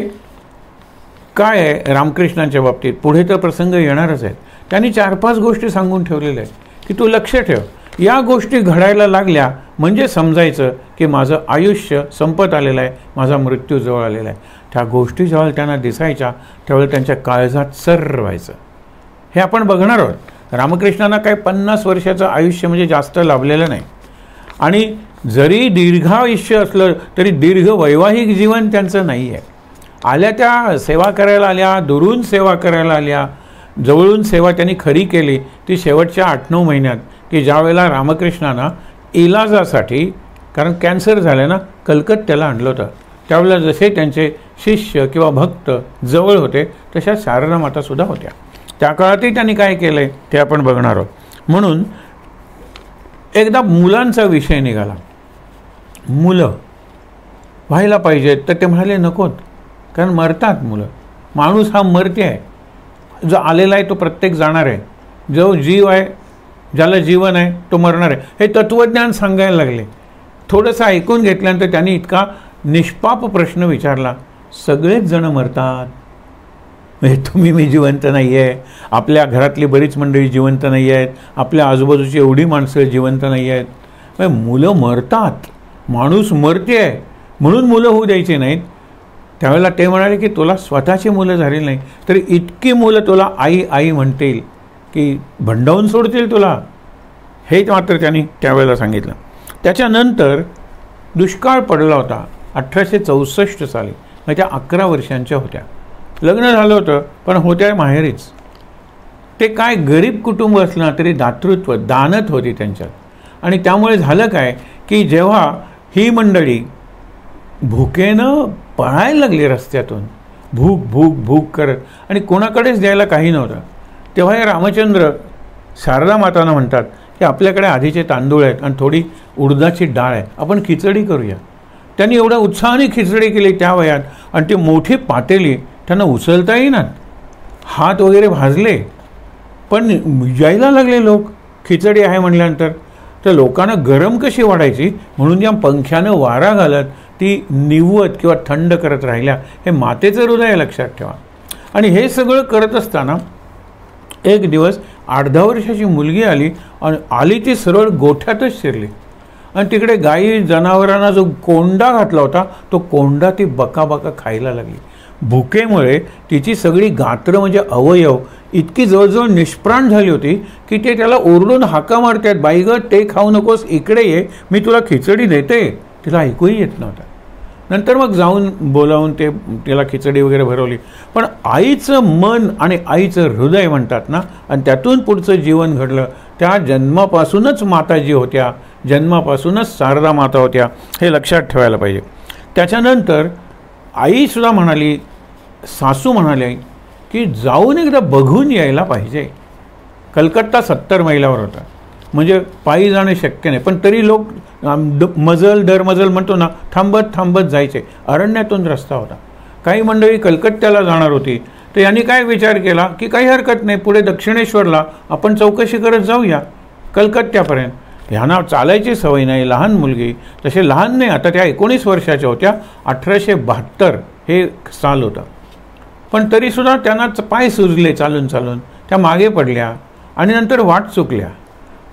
काय आहे रामकृष्णांच्या बाबतीत, पुढे तर प्रसंग येणारच आहेत. त्यांनी 4-5 गोष्टी सांगून ठेवलेल्या आहेत की तू लक्ष ठेव, या गोष्टी घडायला लागल्या म्हणजे समजायचं की माझं आयुष्य संपत आलेलं आहे, माझा मृत्यू जवळ आलेला आहे. त्या गोष्टी जेव्हा त्यांना दिसायच्या त्यावेळेला त्यांच्या काळजात सर्र व्हायचं. हे आपण बघणार आहोत. रामकृष्णांना काही 50 वर्षाचं आयुष्य म्हणजे जास्त लाभलेलं नाही, आणि जरी दीर्घायुष्य असलं तरी दीर्घ वैवाहिक जीवन त्यांचं नाही आहे. आल्या त्या सेवा करायला आल्या, दुरून सेवा करायला आल्या, जवळून सेवा त्यांनी खरी केली ती शेवटच्या 8-9 महिन्यात, की ज्यावेळेला रामकृष्णांना इलाजासाठी, कारण कॅन्सर झालं ना, कलकत्त्याला आणलं होतं. त्यावेळेला जसे त्यांचे शिष्य किंवा भक्त जवळ होते तशा शारदा मातासुद्धा होत्या. त्या काळातही त्यांनी काय केलं आहे ते आपण बघणार आहोत. म्हणून एकदा मुलांचा विषय निघाला. मुलं व्हायला पाहिजेत तर ते म्हणाले नकोत, कारण मरतात मुलं. माणूस हा मरते आहे, जो आलेला आहे तो प्रत्येक जाणार आहे. जो जीव आहे, ज्याला जीवन आहे तो मरणार आहे, हे तत्त्वज्ञान सांगायला लागले. थोडंसं ऐकून घेतल्यानंतर त्यांनी इतका निष्पाप प्रश्न विचारला, सगळेच जण मरतात, म्हणजे तुम्ही मी जिवंत नाही आहे, आपल्या घरातली बरीच मंडळी जिवंत नाही आहेत, आपल्या आजूबाजूची एवढी माणसं जिवंत नाही आहेत, म्हणजे मुलं मरतात, माणूस मरते आहे म्हणून मुलं होऊ द्यायची नाहीत. त्यावेळेला ते म्हणाले की तुला स्वतःची मुलं झाली नाही तरी इतकी मुलं तुला आई आई म्हणतील की भंडावून सोडतील तुला, हे मात्र त्यांनी त्यावेळेला सांगितलं. त्याच्यानंतर दुष्काळ पडला होता 1864 साली, म्हणजे त्या 11 वर्षांच्या होत्या. लग्न झालं होतं पण होत्या माहेरीच. ते काय गरीब कुटुंब असलं तरी दातृत्व दानत होती त्यांच्यात. आणि त्यामुळे झालं काय की जेव्हा ही मंडळी भुकेनं पळायला लागली रस्त्यातून, भूक भूक भूक करत, आणि कोणाकडेच द्यायला काही नव्हतं, तेव्हा हे रामचंद्र शारदा मातांना म्हणतात की आपल्याकडे आधीचे तांदूळ आहेत आणि थोडी उडदाची डाळ आहे, आपण खिचडी करूया. त्यांनी एवढ्या उत्साहाने खिचडी केली त्या वयात, आणि ती मोठी पातेली त्यांना उचलता येईनात, हात वगैरे भाजले. पण यायला लागले लोक खिचडी आहे म्हटल्यानंतर. तर लोकांना गरम कशी वाढायची म्हणून या पंख्यानं वारा घालत ती निवत किंवा थंड करत राहिल्या. हे मातेचं हृदय आहे, लक्षात ठेवा. आणि हे सगळं करत असताना एक दिवस 8-10 वर्षाची मुलगी आली, आणि आली ती सरळ गोठ्यातच शिरली, आणि तिकडे गाई जनावरांना जो कोंडा घातला होता तो कोंडा ती बकाबका खायला लागली. भुकेमुळे तिची सगळी गात्र म्हणजे अवयव इतकी जवळजवळ निष्प्राण झाली होती की ते त्याला ओरडून हाका मारतात, बाई गं ते खाऊ नकोस, इकडे ये, मी तुला खिचडी देते. तिला ऐकूही येत नव्हतं. नंतर मग जाऊन बोलावून तिला खिचडी वगैरे भरवली. पण आईचं मन आणि आईचं हृदय म्हणतात ना, आणि त्यातून पुढचं जीवन घडलं. त्या जन्मापासूनच माताजी होत्या, जन्मापासूनच शारदा माता होत्या, हे लक्षात ठेवायला पाहिजे. त्याच्यानंतर आईसुद्धा म्हणाली, सासू म्हणाले की जाऊन एकदा बघून यायला पाहिजे. कलकत्ता 70 मैलावर होता, म्हणजे पायी जाणं शक्य नाही. पण तरी लोक मजल दर मजल म्हणतो ना, थांबत थांबत जायचे. अरण्यातून रस्ता होता. काही मंडळी कलकत्त्याला जाणार होती, तर यांनी काय विचार केला की काही हरकत नाही, पुढे दक्षिणेश्वरला आपण चौकशी करत जाऊया कलकत्त्यापर्यंत. ह्यांना चालायची सवय नाही, लहान मुलगी, तसे लहान नाही, आता त्या 19 वर्षाच्या होत्या. 1872 हे साल होतं. पण तरीसुद्धा त्यांना पाय सुजले चालून चालून, त्या मागे पडल्या आणि नंतर वाट चुकल्या.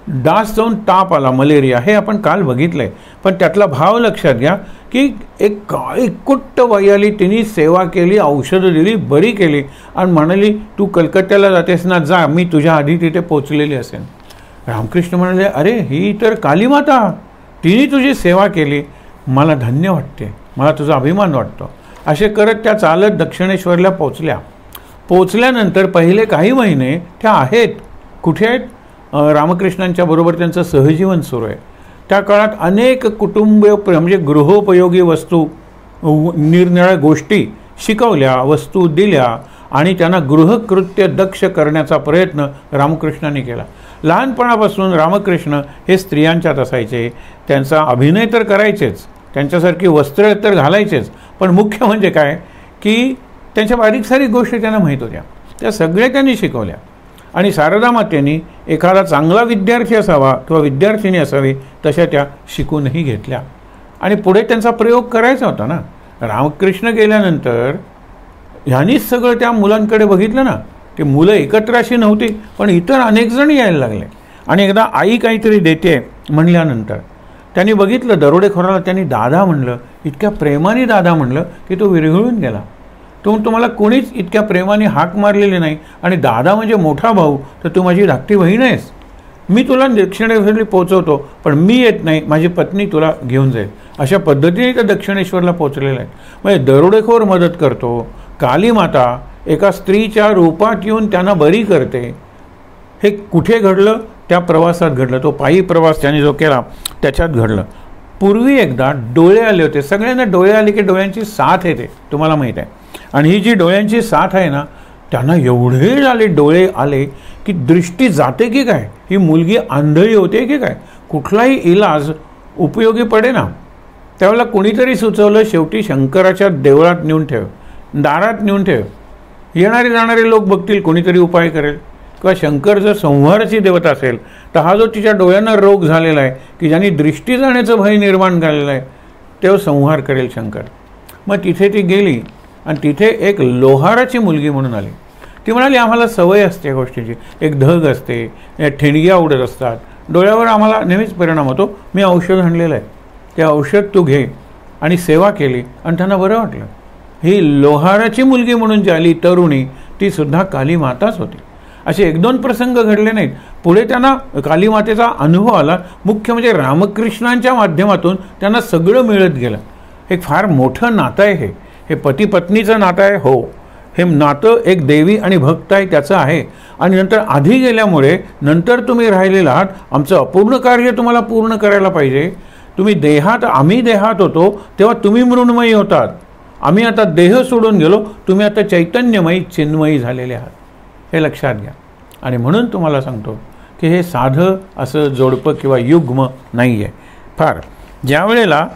डास जाऊन ताप आला, मलेरिया, हे आपण काल बघितलं आहे. पण त्यातला भाव लक्षात घ्या की एक काळी कुट्ट बाई आली, तिने सेवा केली, औषधं दिली, बरी केली, आणि म्हणाली तू कलकत्त्याला जातेस ना, जा, मी तुझ्या आधी तिथे पोचलेली असेल. रामकृष्ण म्हणाले, अरे ही तर कालीमाता, तिने तुझी सेवा केली, मला धन्य वाटते, मला तुझा अभिमान वाटतो. असे करत त्या चालत दक्षिणेश्वरला पोचल्या. पोचल्यानंतर पहिले काही महिने त्या आहेत, कुठे आहेत, रामकृष्णांच्या बरोबर त्यांचं सहजीवन सुरू आहे. त्या काळात अनेक कुटुंब म्हणजे गृहोपयोगी वस्तू, निरनिराळ्या गोष्टी शिकवल्या, वस्तू दिल्या, आणि त्यांना गृहकृत्य दक्ष करण्याचा प्रयत्न रामकृष्णांनी केला. लहानपणापासून रामकृष्ण हे स्त्रियांच्यात असायचे, त्यांचा अभिनय तर करायचेच, त्यांच्यासारखी वस्त्र तर घालायचेच, पण मुख्य म्हणजे काय की त्यांच्या बारीक सारीक गोष्टी त्यांना माहीत होत्या, त्या सगळ्या त्यांनी शिकवल्या. आणि शारदा मातेने एखादा चांगला विद्यार्थी असावा किंवा विद्यार्थिनी असावी तशा त्या शिकूनही घेतल्या. आणि पुढे त्यांचा प्रयोग करायचा होता ना. रामकृष्ण गेल्यानंतर ह्यांनीच सगळं त्या मुलांकडे बघितलं ना. ते मुलं एकत्र अशी नव्हती, पण इतर अनेक जण यायला लागले. आणि एकदा आई काहीतरी देते म्हणल्यानंतर त्यांनी बघितलं, दरोडेखोराला त्यांनी दादा म्हणलं, इतक्या प्रेमाने दादा म्हणलं की तो विरघळून गेला. तुम्हाला कोणीच इतक्या प्रेमाने हाक मारलेली नाही, आणि दादा म्हणजे मोठा भाऊ, तर तू माझी धाकटी बहीण आहेस, मी तुला दक्षिणेश्वरला पोचवतो, पण मी येत नाही, माझी पत्नी तुला घेऊन जाईल. अशा पद्धतीने त्या दक्षिणेश्वरला पोचलेल्या आहेत. म्हणजे दरोडेखोर मदत करतो, कालीमाता एका स्त्रीच्या रूपात येऊन त्यांना बरी करते. हे कुठे घडलं? त्या प्रवासात घडलं. तो पायी प्रवास त्याने जो केला त्याच्यात घडलं. पूर्वी एकदा डोळे आले होते, सगळ्यांना डोळे आले की डोळ्यांची साथ येते, तुम्हाला माहीत आहे. आणि ही जी डोळ्यांची साथ आहे ना, त्यांना एवढे झाले डोळे आले की दृष्टी जाते की काय, ही मुलगी आंधळी होते की काय, कुठलाही इलाज उपयोगी पडे ना. त्यावेळेला कोणीतरी सुचवलं, शेवटी शंकराच्या देवळात नेऊन ठेव, दारात नेऊन ठेव, येणारे जाणारे लोक बघतील, कोणीतरी उपाय करेल. किंवा शंकर जर संहाराची देवता असेल तर हा जो तिच्या डोळ्यांना रोग झालेला आहे की ज्यांनी दृष्टी जाण्याचं भय निर्माण झालेलं आहे तेव्हा संहार करेल शंकर. मग तिथे ती गेली आणि तिथे एक लोहाराची मुलगी म्हणून आली. ती म्हणाली आम्हाला सवय असते या गोष्टीची, एक धग असते, ठिणग्या उडत असतात, डोळ्यावर आम्हाला नेहमीच परिणाम होतो, मी औषध आणलेलं आहे, ते औषध तू घे. आणि सेवा केली आणि त्यांना बरं वाटलं. ही लोहाराची मुलगी म्हणून जी आली तरुणी ती सुद्धा काली माताच होती. असे एक दोन प्रसंग घडले नाहीत. पुढे त्यांना काली मातेचा अनुभव आला. मुख्य म्हणजे रामकृष्णांच्या माध्यमातून त्यांना सगळं मिळत गेलं. एक फार मोठं नातं आहे हे पती पत्नीचं नातं आहे. हो, हे नातं एक देवी आणि भक्त आहे त्याचं आहे. आणि नंतर आधी गेल्यामुळे नंतर तुम्ही राहिलेला आहात, आमचं अपूर्ण कार्य तुम्हाला पूर्ण करायला पाहिजे. तुम्ही देहात, आम्ही देहात होतो तेव्हा तुम्ही मृण्मयी होतात, आम्ही आता देह सोडून गेलो, तुम्ही आता चैतन्यमयी चिन्मयी झालेले आहात, हे लक्षात घ्या. आणि म्हणून तुम्हाला सांगतो की हे साधं असं जोडपं किंवा युग्म नाही आहे. फार ज्या वेळेला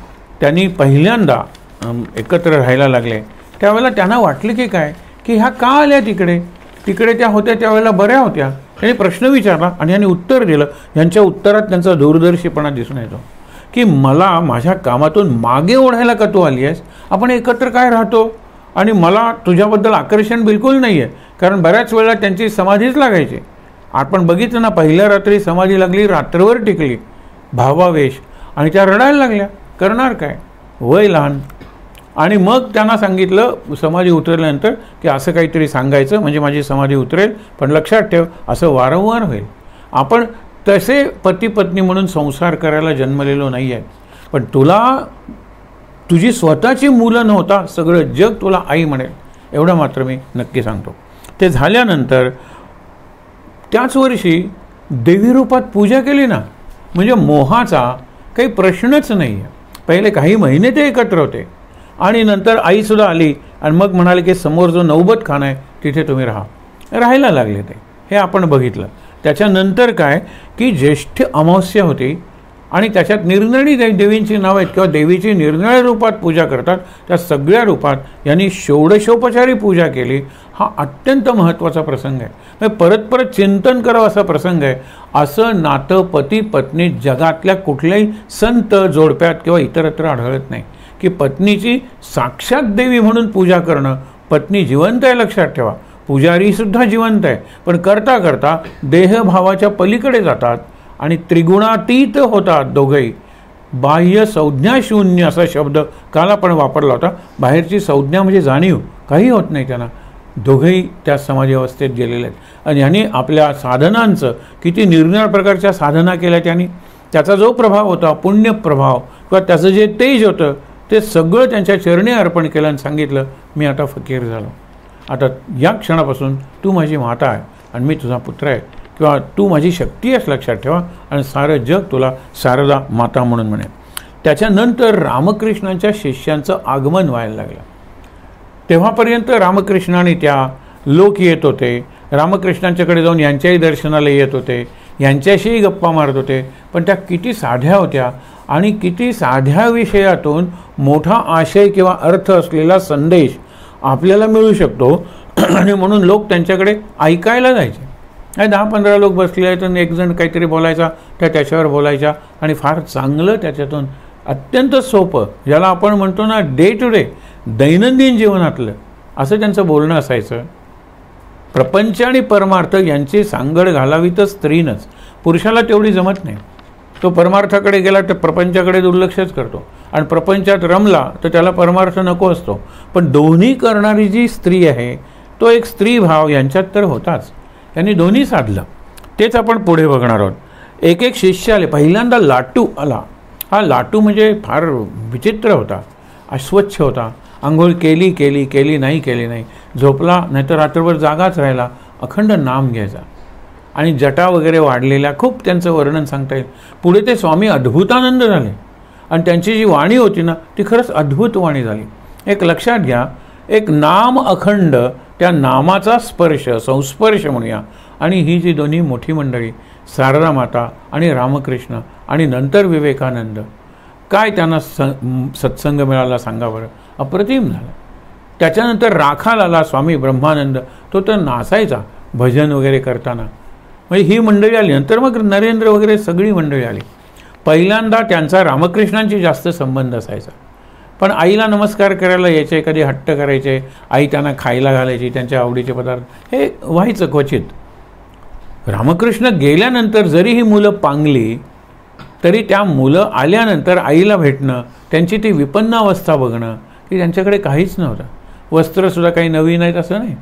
त्यांनी पहिल्यांदा एकत्र राहायला लागले त्यावेळेला त्यांना वाटलं की काय की ह्या का आल्या तिकडे, तिकडे त्या होत्या त्यावेळेला बऱ्या होत्या. त्यांनी प्रश्न विचारला आणि यांनी उत्तर दिलं. यांच्या उत्तरात त्यांचा दूरदर्शीपणा दिसून येतो की मला माझ्या कामातून मागे ओढायला का तू आली आहेस, आपण एकत्र काय राहतो आणि मला तुझ्याबद्दल आकर्षण बिलकुल नाही आहे. कारण बऱ्याच वेळेला त्यांची समाधीच लागायची. आपण बघितलं ना, पहिल्या रात्री समाधी लागली, रात्रभर टिकली, भावावेश, आणि त्या रडायला लागल्या. करणार काय, वय लहान. आणि मग त्यांना सांगितलं समाधी उतरल्यानंतर की असं काहीतरी सांगायचं म्हणजे माझी समाधी उतरेल, पण लक्षात ठेव असं वारंवार होईल. आपण तसे पती पत्नी म्हणून संसार करायला जन्मलेलो नाही आहे, पण तुला तुझी स्वतःची मुलं नव्हता सगळं जग तुला आई म्हणेल, एवढं मात्र मी नक्की सांगतो. ते झाल्यानंतर त्याच वर्षी देवी रूपात पूजा केली ना, म्हणजे मोहाचा काही प्रश्नच नाही आहे. पहिले काही महिने ते एकत्र होते आणि नंतर आईसुद्धा आली आणि मग म्हणाले की समोर जो नौबत खाना आहे तिथे तुम्ही राहायला लागले. हे आपण बघितलं. त्याच्यानंतर काय की ज्येष्ठ अमावस्या होती आणि त्याच्यात निरनिराळी देवींची नावं आहेत किंवा देवीची निरनिराळ्या रूपात पूजा करतात. त्या सगळ्या रूपात यांनी षोडशोपचारी पूजा केली. हा अत्यंत महत्त्वाचा प्रसंग आहे. म्हणजे परत परत चिंतन करावं असा प्रसंग आहे. असं नातं पती पत्नी जगातल्या कुठल्याही संत जोडप्यात किंवा इतरत्र आढळत नाही की पत्नीची साक्षात देवी म्हणून पूजा करणं. पत्नी जिवंत आहे लक्षात ठेवा, पुजारीसुद्धा जिवंत आहे, पण करता करता देहभावाच्या पलीकडे जातात आणि त्रिगुणातीत होतात दोघंही. बाह्य संज्ञा शून्य असा शब्द काल आपण वापरला होता. बाहेरची संज्ञा म्हणजे जाणीव, काही होत नाही त्यांना. दोघंही त्या समाधी अवस्थेत गेलेले आहेत. आणि ह्यांनी आपल्या साधनांचं किती निरनिराळ्या प्रकारच्या साधना केल्या त्यांनी, त्याचा जो प्रभाव होता पुण्य प्रभाव किंवा त्याचं जे तेज होतं ते सगळं त्यांच्या चरणी अर्पण केलं आणि सांगितलं मी आता फकीर झालो. आता या क्षणापासून तू माझी माता आहे आणि मी तुझा पुत्र आहे किंवा तू माझी शक्ती आहेस लक्षात ठेवा, आणि सारं जग तुला शारदा माता म्हणून म्हणे. त्याच्यानंतर रामकृष्णांच्या शिष्यांचं आगमन व्हायला लागलं. तेव्हापर्यंत रामकृष्णाने त्या लोक येत होते, रामकृष्णांच्याकडे जाऊन यांच्याही दर्शनाला येत होते, यांच्याशीही गप्पा मारत होते, पण त्या किती साध्या होत्या आणि किती साध्या विषयातून मोठा आशय किंवा अर्थ असलेला संदेश आपल्याला मिळू शकतो. आणि म्हणून लोक त्यांच्याकडे ऐकायला जायचे. 10-15 लोक बसले आहेत आणि एक जण काहीतरी बोलायचा, त्याच्यावर बोलायच्या आणि फार चांगलं त्याच्यातून अत्यंत सोपं, ज्याला आपण म्हणतो ना डे टू डे दैनंदिन जीवनातलं असं त्यांचं बोलणं असायचं. प्रपंच आणि परमार्थ यांची सांगड घालावी तर स्त्रीनंच, पुरुषाला तेवढी जमत नाही. तो परमार्थाकडे गेला तर प्रपंचाकडे दुर्लक्षच करतो आणि प्रपंचात रमला तर त्याला परमार्थ नको असतो. पण दोन्ही करणारी जी स्त्री आहे तो एक स्त्री भाव यांच्यात तर होताच. यांनी दोन्ही साधलं. तेच आपण पुढे बघणार आहोत. एक एक शिष्य आले. पहिल्यांदा लाटू आला. हा लाटू म्हणजे फार विचित्र होता, अस्वच्छ होता. आंघोळ केली केली केली नाही, झोपला नाहीतर रात्रभर जागाच राहिला, अखंड नाम घ्यायचा आणि जटा वगैरे वाढलेल्या, खूप त्यांचं वर्णन सांगता येईल. पुढे ते स्वामी अद्भुतानंद झाले आणि त्यांची जी वाणी होती ना ती खरंच अद्भुत वाणी झाली. एक लक्षात घ्या, एक नाम अखंड, त्या नामाचा स्पर्श, संस्पर्श म्हणूया. आणि ही जी दोन्ही मोठी मंडळी शारदा माता आणि रामकृष्ण आणि नंतर विवेकानंद, काय त्यांना सत्संग मिळाला सांगा बरं, अप्रतिम झाला. त्याच्यानंतर राखाल आला स्वामी ब्रह्मानंद, तो तर नाचायचा भजन वगैरे करताना. म्हणजे ही मंडळी आली. नंतर मग नरेंद्र वगैरे सगळी मंडळी आली. पहिल्यांदा त्यांचा रामकृष्णांशी जास्त संबंध असायचा, पण आईला नमस्कार करायला यायचे, कधी हट्ट करायचे, आई त्यांना खायला घालायची त्यांच्या आवडीचे पदार्थ, हे व्हायचं क्वचित. रामकृष्ण गेल्यानंतर जरी ही मुलं पांगली तरी त्या मुलं आल्यानंतर आईला भेटणं, त्यांची ती विपन्न अवस्था बघणं, की त्यांच्याकडे काहीच नव्हतं. वस्त्रसुद्धा काही नवीन आहेत असं नाही,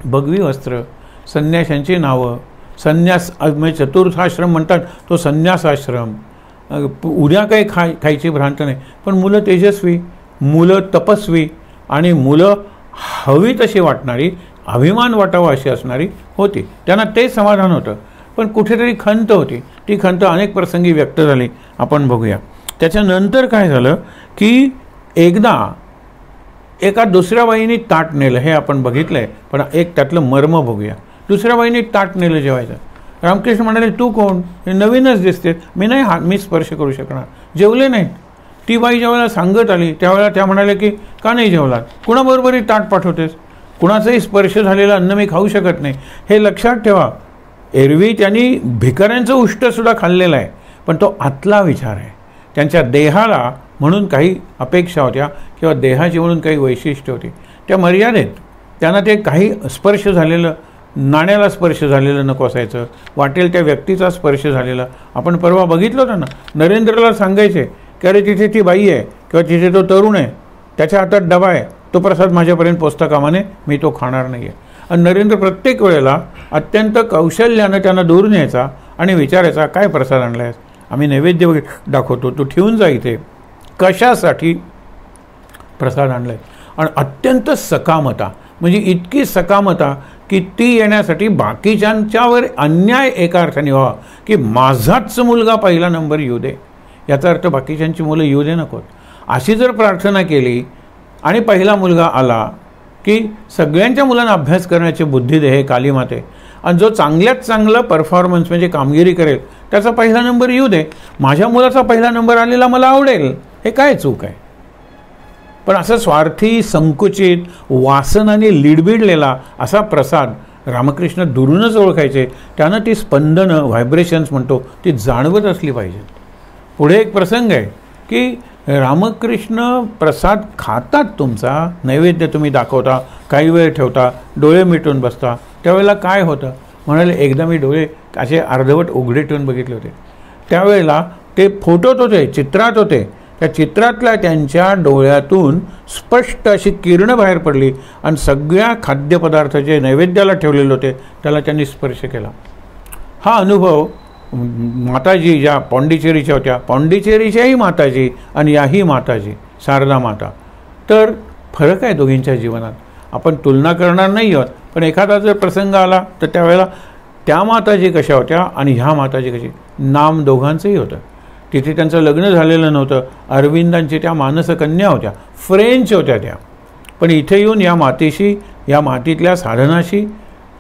भगवी वस्त्र, संन्याशांची नावं, संन्यास म्हणजे चतुर्थाश्रम म्हणतात तो संन्यासाश्रम, उद्या काही खायची भ्रांत नाही. पण मुलं तेजस्वी, मुलं तपस्वी आणि मुलं हवी तशी वाटणारी, अभिमान वाटावा अशी असणारी होती. त्यांना ते समाधान होतं. पण कुठेतरी खंत होती, ती खंत अनेक प्रसंगी व्यक्त झाली, आपण बघूया. त्याच्यानंतर काय झालं की एकदा एका दुसऱ्या बाईने ताट नेलं, हे आपण बघितलं आहे, पण एक त्यातलं मर्म बघूया. दुसऱ्या बाईने ताट नेलं जेवायचं. रामकृष्ण म्हणाले, तू कोण, हे नवीनच दिसते, मी नाही मी स्पर्श करू शकणार. जेवले नाहीत. ती बाई ज्यावेळेला सांगत आली त्यावेळेला त्या म्हणाल्या की का नाही जेवलात, कुणाबरोबरही ताट पाठवतेस, कुणाचाही स्पर्श झालेलं अन्न मी खाऊ शकत नाही. हे लक्षात ठेवा. एरवी त्यांनी भिकाऱ्यांचं उष्टसुद्धा खाल्लेलं आहे, पण तो आतला विचार आहे. त्यांच्या देहाला म्हणून काही अपेक्षा होत्या किंवा देहाची म्हणून काही वैशिष्ट्य होती, त्या मर्यादेत. त्यांना ते काही स्पर्श झालेलं, नाण्याला स्पर्श झालेलं नको असायचं, वाटेल त्या व्यक्तीचा स्पर्श झालेला. आपण परवा बघितलं होतं ना, नरेंद्रला सांगायचे की अरे तिथे ती बाई आहे किंवा तिथे तो तरुण आहे, त्याच्या हातात डबा आहे, तो प्रसाद माझ्यापर्यंत पोचता कामा नये, मी तो खाणार नाही आहे. आणि नरेंद्र प्रत्येक वेळेला अत्यंत कौशल्यानं त्यांना दूर न्यायचा आणि विचारायचा, काय प्रसाद आणला आहेस, आम्ही नैवेद्य वगैरे दाखवतो, तू ठेवून जा इथे, कशासाठी प्रसाद आणला आहे. आणि अत्यंत सकामता, म्हणजे इतकी सकामता की ती येण्यासाठी बाकीच्यांच्यावर अन्याय एका अर्थाने व्हावा, की माझाच मुलगा पहिला नंबर येऊ दे, याचा अर्थ बाकीच्यांची मुलं येऊ दे नकोत, अशी जर प्रार्थना केली आणि पहिला मुलगा आला की सगळ्यांच्या मुलांना अभ्यास करण्याची बुद्धी दे हे कालीमाते, आणि जो चांगल्यात चांगला परफॉर्मन्स म्हणजे कामगिरी करेल त्याचा पहिला नंबर येऊ दे, माझ्या मुलाचा पहिला नंबर आलेला मला आवडेल, हे काय चूक आहे. पण असं स्वार्थी, संकुचित, वासनाने लिडबिडलेला असा प्रसाद रामकृष्ण दुरूनच ओळखायचे. त्यानं ती स्पंदनं, व्हायब्रेशन्स म्हणतो, ती जाणवत असली पाहिजेत. पुढे एक प्रसंग आहे की रामकृष्ण प्रसाद खातात, तुमचा नैवेद्य तुम्ही दाखवता, काही वेळ ठेवता, डोळे मिटून बसता. त्यावेळेला काय होतं, म्हणाले एकदा मी डोळे असे अर्धवट उघडे ठेवून बघितले होते. त्यावेळेला ते फोटोत होते, चित्रात होते, त्या चित्रातल्या त्यांच्या डोळ्यातून स्पष्ट अशी किरणं बाहेर पडली आणि सगळ्या खाद्यपदार्थ जे नैवेद्याला ठेवलेले होते त्याला त्यांनी स्पर्श केला. हा अनुभव माताजी ज्या पॉंडिचेरीच्या होत्या, पॉंडिचेरीच्याही माताजी आणि याही माताजी, शारदा माता, तर फरक आहे दोघींच्या जीवनात. आपण तुलना करणार नाही आहोत, पण एखादा जर प्रसंग आला तर त्यावेळेला त्या माताजी कशा होत्या आणि ह्या माताजी कशी, नाम दोघांचंही होतं. तिथे त्यांचं लग्न झालेलं नव्हतं. अरविंदांची त्या मानसकन्या होत्या, फ्रेंच होत्या त्या, पण इथे येऊन या मातेशी, या मातीतल्या साधनाशी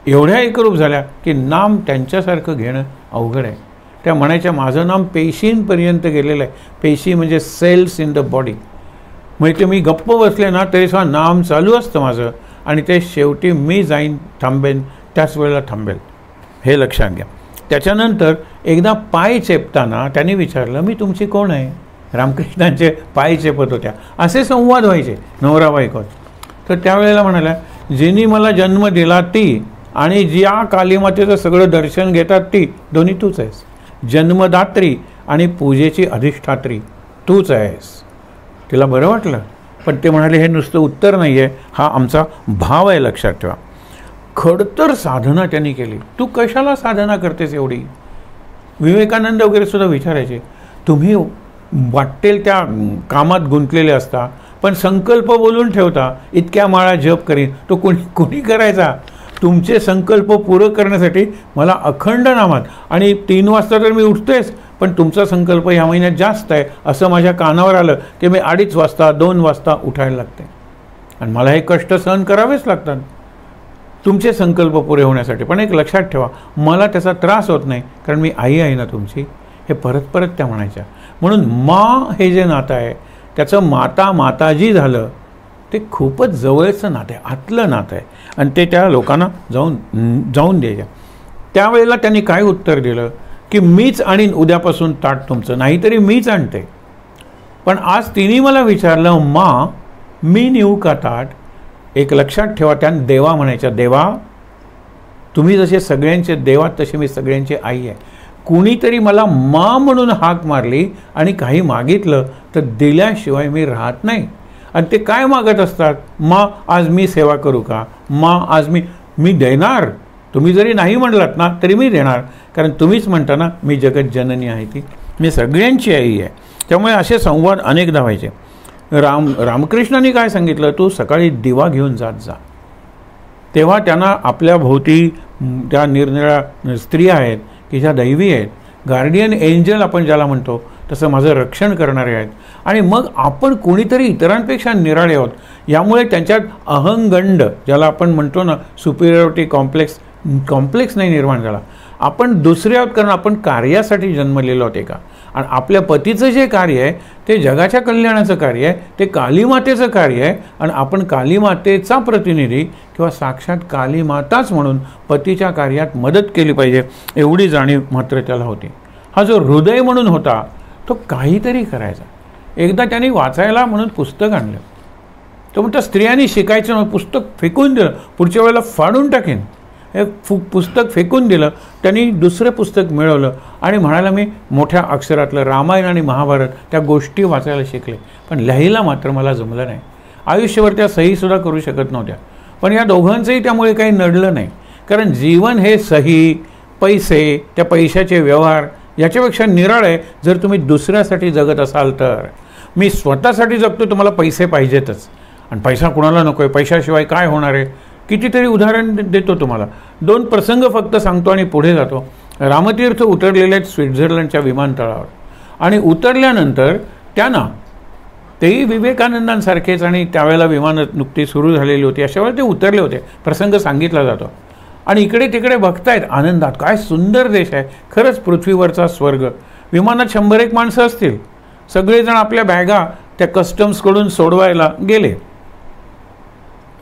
एवढ्या एकरूप झाल्या की नाम त्यांच्यासारखं घेणं अवघड आहे. त्या म्हणायच्या, माझं नाम पेशींपर्यंत गेलेलं आहे. पेशी म्हणजे सेल्स इन द बॉडी. म्हणजे ते मी गप्प बसले ना तरी सुद्धा नाम चालू असतं माझं, आणि ते शेवटी मी जाईन, थांबेन, त्याच वेळेला थांबेल, हे लक्षात घ्या. त्याच्यानंतर एकदा पाय चेपताना त्यांनी विचारलं, मी तुमची कोण आहे. रामकृष्णांचे पाय चेपत होत्या, असे संवाद व्हायचे नवरा बायकोत. तर त्यावेळेला म्हणाल्या, जिनी मला जन्म दिला ती आणि ज्या कालीमातेचं सगळं दर्शन घेतात ती, दोन्ही तूच आहेस. जन्मदात्री आणि पूजेची अधिष्ठात्री तूच आहेस. तिला बरं वाटलं, पण ते म्हणाले, हे नुसतं उत्तर नाही आहे, हा आमचा भाव आहे, लक्षात ठेवा. खडतर साधना त्यांनी केली. तू कशाला साधना करतेस एवढी. विवेकानंद वगैरे सुद्धा विचारायचे, तुम्ही वाटेल त्या कामात गुंतलेले असता, पण संकल्प बोलून ठेवता, इतक्या माळा जप करीन, तो कोणी करायचा. तुमचे संकल्प पूर्ण करण्यासाठी मला अखंड नामात, आणि 3 वाजता तर मी उठतेच, पण तुमचा संकल्प ह्या महिन्यात जास्त आहे असं माझ्या कानावर आलं की मी 2:30 वाजता 2 वाजता उठायला लागते, आणि मला हे कष्ट सहन करावेच लागतात तुमचे संकल्प पुरे होण्यासाठी. पण एक लक्षात ठेवा, मला त्याचा त्रास होत नाही, कारण मी आई आहे ना तुमची, हे परत परत त्या म्हणायच्या. म्हणून मा हे जे नातं आहे त्याचं माता माताजी झालं, ते खूपच जवळचं नातं आहे, आतलं नातं आहे, आणि ते त्या लोकांना जाऊन द्यायच्या. त्यावेळेला त्यांनी काय उत्तर दिलं की मीच आणीन उद्यापासून ताट तुमचं, नाहीतरी मीच आणते. पण आज तिने मला विचारलं, मा मी नेऊ का ताट? एक लक्षात ठेवा, त्यानं देवा म्हणायच्या, देवा तुम्ही जसे सगळ्यांचे देवा तसे मी सगळ्यांची आई आहे. कुणीतरी मला मा म्हणून हाक मारली आणि काही मागितलं तर दिल्याशिवाय मी राहत नाही. आणि ते काय मागत असतात? मा आज मी सेवा करू का? मा आज मी देणार. तुम्ही जरी नाही म्हणलात ना तरी मी देणार, कारण तुम्हीच म्हणता ना मी जगत जननी आहे, ती मी सगळ्यांची आई आहे. त्यामुळे असे संवाद अनेकदा व्हायचे. रामकृष्णांनी काय सांगितलं, तू सकाळी दिवा घेऊन जात जा. तेव्हा त्यांना आपल्या भोवती त्या निरनिळ्या स्त्रिया आहेत की ज्या दैवी आहेत, गार्डियन एंजल आपण ज्याला म्हणतो तसं माझं रक्षण करणारे आहेत. आणि मग आपण कोणीतरी इतरांपेक्षा निराळे आहोत, यामुळे त्यांच्यात अहंगंड ज्याला आपण म्हणतो ना, सुपिरियरिटी कॉम्प्लेक्स नाही निर्माण झाला. आपण दुसरे आहोत कारण आपण कार्यासाठी जन्मलेलो आहोत का. आणि आपल्या पतीचं जे कार्य आहे ते जगाच्या कल्याणाचं कार्य आहे, ते कालीमातेचं कार्य आहे. आणि आपण कालीमातेचा प्रतिनिधी किंवा साक्षात कालीमाताच म्हणून पतीच्या कार्यात मदत केली पाहिजे, एवढी जाणीव मात्र त्याला होती. हा जो हृदय म्हणून होता तो काहीतरी करायचा. एकदा त्यांनी वाचायला म्हणून पुस्तक आणलं. तो म्हणतो स्त्रियांनी शिकायचं म्हणून पुस्तक फेकून दिलं, पुढच्या वेळेला फाडून टाकेन. हे पुस्तक फेकून दिलं. त्यांनी दुसरं पुस्तक मिळवलं आणि म्हणाला मी मोठ्या अक्षरातलं रामायण आणि महाभारत त्या गोष्टी वाचायला शिकले, पण लिहायला मात्र मला जमलं नाही. आयुष्यभर त्या सहीसुद्धा करू शकत नव्हत्या. पण या दोघांचंही त्यामुळे काही नडलं नाही, कारण जीवन हे सही, पैसे, त्या पैशाचे व्यवहार याच्यापेक्षा निराळ आहे जर तुम्ही दुसऱ्यासाठी जगत असाल तर. मी स्वतःसाठी जगतो, तुम्हाला पैसे पाहिजेतच आणि पैसा कुणाला नको आहे, पैशाशिवाय काय होणार आहे. कितीतरी उदाहरण देतो तुम्हाला. 2 प्रसंग फक्त सांगतो आणि पुढे जातो. रामतीर्थ उतरलेले आहेत स्वित्झर्लंडच्या विमानतळावर आणि उतरल्यानंतर त्यांना तेही विवेकानंदांसारखेच आणि त्यावेळेला विमानं नुकती सुरू झालेली होती, अशा वेळेला ते उतरले होते. प्रसंग सांगितला जातो आणि इकडे तिकडे बघतायत आनंदात. काय सुंदर देश आहे, खरंच पृथ्वीवरचा स्वर्ग. विमानात 100-1 माणसं असतील, सगळेजण आपल्या बॅगा त्या कस्टम्सकडून सोडवायला गेले.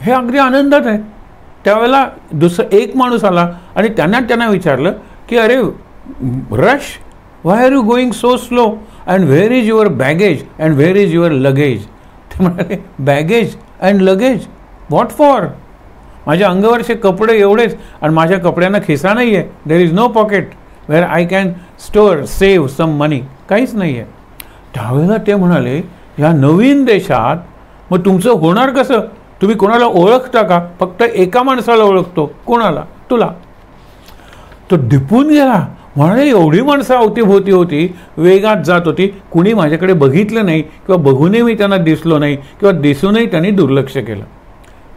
हे अगदी आनंदात आहे. त्यावेळेला एक माणूस आला आणि त्यांना विचारलं की अरे रश, why are you going so slow and where is your baggage and where is your luggage? ते म्हणाले baggage and luggage what for? माझ्या अंगावरचे कपडे एवढेच आणि माझ्या कपड्यांना खिसा नाही आहे. There is no pocket where I can store save some money. काहीच नाही आहे. त्यावेळेला ते म्हणाले ह्या नवीन देशात मग तुमचं होणार कसं? तुम्ही कोणाला ओळखता का? फक्त एका माणसाला ओळखतो. कोणाला? तुला. तो दिपून गेला. म्हणाले एवढी माणसं अवतीभोवती होती, वेगात जात होती, कुणी माझ्याकडे बघितलं नाही किंवा बघूनही मी त्यांना दिसलो नाही किंवा दिसूनही त्यांनी दुर्लक्ष केलं.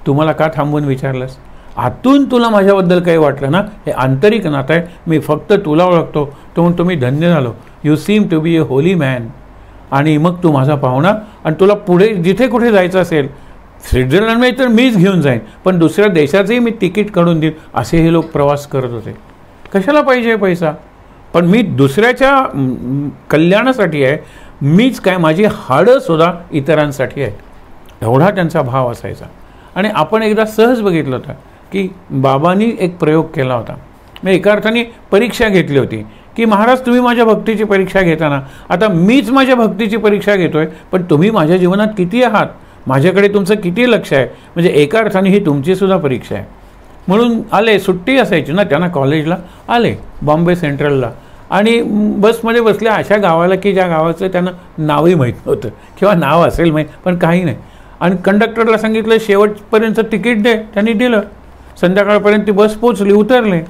तुम्हाला का थांबून विचारलंस? आतून तुला माझ्याबद्दल काही वाटलं ना, हे आंतरिक नातं आहे. मी फक्त तुला ओळखतो. तो म्हणतो मी धन्य झालो. You seem to be a holy man. आणि मग तू माझा पाहुणा आणि तुला पुढे जिथे कुठे जायचं असेल, स्वित्झर्लंडमध्ये तर मीच घेऊन जाईन, पण दुसऱ्या देशाचंही मी तिकीट काढून देईन. असे हे लोक प्रवास करत होते. कशाला पाहिजे पैसा? पण मी दुसऱ्याच्या कल्याणासाठी आहे. मीच काय, माझी हाडंसुद्धा इतरांसाठी आहेत. एवढा त्यांचा भाव असायचा. आणि आपण एकदा सहज बघितलं होतं की बाबांनी एक प्रयोग केला होता. मी एका अर्थाने परीक्षा घेतली होती की महाराज तुम्ही माझ्या भक्तीची परीक्षा घेताना, आता मीच माझ्या भक्तीची परीक्षा घेतोय, पण तुम्ही माझ्या जीवनात किती आहात, माझ्याकडे तुमचं किती लक्ष आहे. म्हणजे एका अर्थाने ही तुमचीसुद्धा परीक्षा आहे. म्हणून आले, सुट्टी असायची ना त्यांना, कॉलेजला आले बॉम्बे सेंट्रलला आणि बसमध्ये बसले अशा गावाला की ज्या गावाचं त्यांना नावही माहीत नव्हतं किंवा नाव असेल माहीत पण काही नाही. आणि कंडक्टरला सांगितलं शेवटपर्यंत तिकीट दे. त्यांनी दिलं. संध्याकाळपर्यंत ती बस पोचली, उतरले.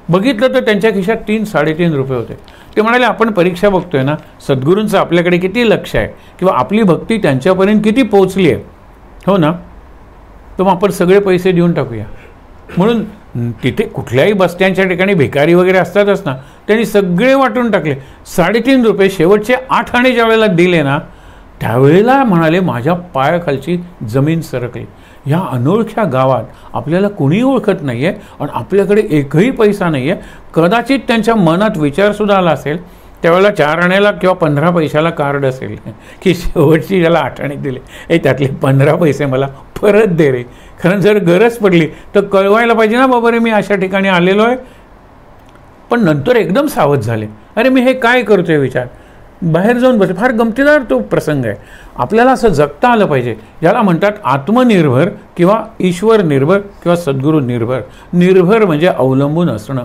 बघितलं तर त्यांच्या खिशात 3-3.5 रुपये होते. ते म्हणाले आपण परीक्षा बघतोय ना, सद्गुरूंचं आपल्याकडे किती लक्ष आहे किंवा आपली भक्ती त्यांच्यापर्यंत किती पोचली आहे, हो ना, तर मग आपण सगळे पैसे देऊन टाकूया. म्हणून तिथे कुठल्याही बसस्टँडच्या ठिकाणी भिकारी वगैरे असतातच ना, त्यांनी सगळे वाटून टाकले. 3.5 रुपये शेवटचे 8 आणे ज्या वेळेला दिले ना, त्यावेळेला म्हणाले माझ्या पायाखालची जमीन सरकली. ह्या अनोळख्या गावात आपल्याला कुणी ओळखत नाही आहे आणि आपल्याकडे एकही पैसा नाही आहे. कदाचित त्यांच्या मनात विचारसुद्धा आला असेल त्यावेळेला 4 आण्याला किंवा 15 पैशाला कार्ड असेल की शेवटची ज्याला 8 आणे दिले, हे त्यातले 15 पैसे मला परत दे रे. कारण जर गरज पडली तर कळवायला पाहिजे ना, बाबा रे मी अशा ठिकाणी आलेलो आहे. पण नंतर एकदम सावध झाले. अरे मी हे काय करतोय विचार, बाहेर जाऊन बसले. फार गमतीदार तो प्रसंग आहे. आपल्याला असं जगता आलं पाहिजे, ज्याला म्हणतात आत्मनिर्भर किंवा ईश्वर निर्भर किंवा सद्गुरू निर्भर. निर्भर म्हणजे अवलंबून असणं.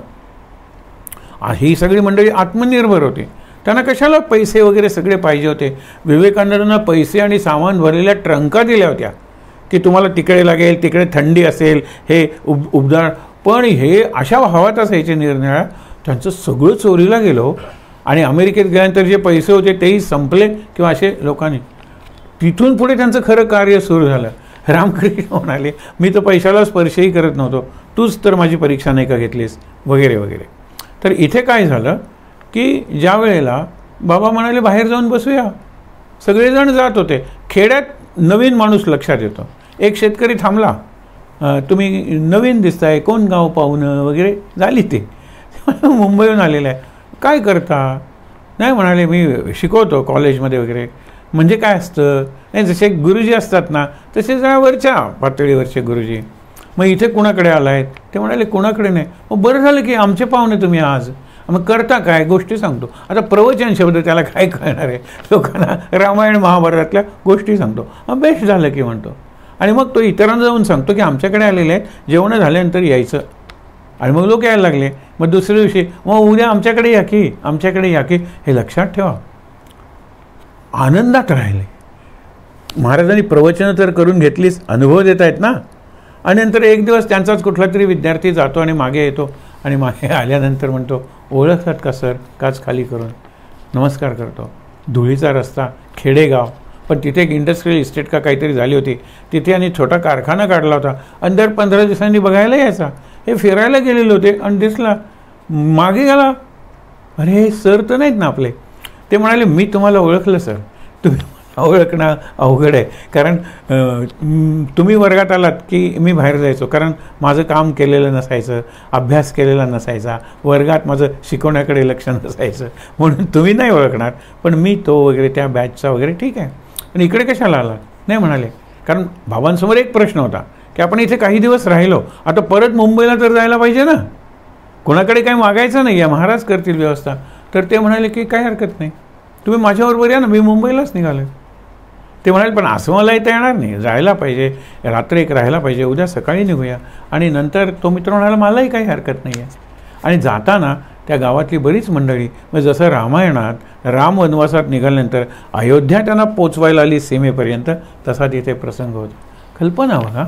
ही सगळी मंडळी आत्मनिर्भर होती. त्यांना कशाला पैसे वगैरे सगळे पाहिजे होते. विवेकानंदांना पैसे आणि सामान भरलेल्या ट्रंका दिल्या होत्या की तुम्हाला तिकडे लागेल, तिकडे थंडी असेल, हे उबदार. पण हे अशा भावात असायचे निरनिराळ्या. त्यांचं सगळं चोरीला गेलो आणि अमेरिकेत गेल्यानंतर जे पैसे होते तेही संपले किंवा असे लोकांनी. तिथून पुढे त्यांचं खरं कार्य सुरू झालं. रामकृष्ण म्हणाले, मी तर पैशाला स्पर्शही करत नव्हतो, तूच तर माझी परीक्षा नाही का घेतलीस, वगैरे वगैरे. तर इथे काय झालं की ज्या वेळेला बाबा म्हणाले बाहेर जाऊन बसूया, सगळेजण जात होते. खेड्यात नवीन माणूस लक्षात येतो. एक शेतकरी थांबला, तुम्ही नवीन दिसताय, कोण गाव पाहुणं वगैरे झाली. ते मुंबईहून आलेलं आहे, काय करता. नाही म्हणाले, मी शिकवतो कॉलेजमध्ये वगैरे. म्हणजे काय असतं, नाही जसे गुरुजी असतात ना तसे जरा वरच्या पातळीवरचे गुरुजी. मग इथे कुणाकडे आला आहेत. ते म्हणाले कुणाकडे नाही. मग बरं झालं की आमचे पाहुणे तुम्ही आज. मग करता काय, गोष्टी सांगतो. आता प्रवचन शब्द त्याला काय कळणार आहे, लोकांना रामायण महाभारतातल्या गोष्टी सांगतो. बेस्ट झालं की म्हणतो. आणि मग तो इतरांना जाऊन सांगतो की आमच्याकडे आलेले आहेत, जेवण झाल्यानंतर यायचं. आणि मग लोक यायला लागले. मग दुसऱ्या दिवशी मग उद्या आमच्याकडे या की, आमच्याकडे या की. हे लक्षात ठेवा. आनंदात राहिले. महाराजांनी प्रवचनं तर करून घेतलीच, अनुभव देत आहेत ना. आणि नंतर एक दिवस त्यांचाच कुठला तरी विद्यार्थी जातो आणि मागे येतो आणि मागे आल्यानंतर म्हणतो, ओळखतात का सर, काच खाली करून नमस्कार करतो. धुळीचा रस्ता, खेडेगाव, पण तिथे एक इंडस्ट्रियल इस्टेट का काहीतरी झाली होती. तिथे आणि छोटा कारखाना काढला होता. आणि दर 15 दिवसांनी बघायला यायचा. हे फिरायला गेलेले होते आणि दिसला, मागे गेला. अरे सर तर नाहीत ना आपले. ते म्हणाले, मी तुम्हाला ओळखलं सर, तुम्ही ओळखणं अवघड आहे. कारण तुम्ही वर्गात आलात की मी बाहेर जायचो, कारण माझं काम केलेलं नसायचं, अभ्यास केलेला नसायचा, वर्गात माझं शिकवण्याकडे लक्ष नसायचं, म्हणून तुम्ही नाही ओळखणार. पण मी तो वगैरे त्या बॅचचा वगैरे ठीक आहे. पण इकडे कशाला आला. नाही म्हणाले, कारण बाबांसमोर एक प्रश्न होता की आपण इथे काही दिवस राहिलो, आता परत मुंबईला तर जायला पाहिजे ना, कोणाकडे काही मागायचं नाही आहे, महाराज करतील व्यवस्था. तर ते म्हणाले की काही हरकत नाही, तुम्ही माझ्याबरोबर या ना, मी मुंबईलाच निघाले. ते म्हणाले, पण असं मला येता येणार नाही, जायला पाहिजे, रात्री एक राहायला पाहिजे, उद्या सकाळी निघूया. आणि नंतर तो मित्र म्हणाला, मलाही काही हरकत नाही आहे. आणि जाताना त्या गावातली बरीच मंडळी, म्हणजे जसं रामायणात राम वनवासात निघाल्यानंतर अयोध्या त्यांना पोचवायला आली सीमेपर्यंत, तसा तिथे प्रसंग होता. कल्पना बघा.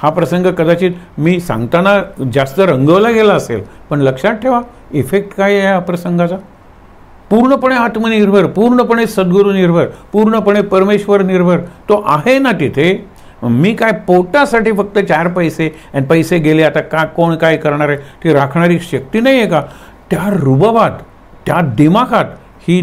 हा प्रसंग कदाचित मी सांगताना जास्त रंगवला गेला असेल, पण लक्षात ठेवा इफेक्ट काय आहे या प्रसंगाचा. पूर्णपणे आत्मनिर्भर, पूर्णपणे सद्गुरू निर्भर, पूर्णपणे परमेश्वर निर्भर तो आहे ना तिथे. मी काय पोटासाठी फक्त 4 पैसे आणि पैसे गेले आता का कोण काय करणार आहे, ती राखणारी शक्ती नाही आहे का. त्या रुबाबात, त्या दिमाखात ही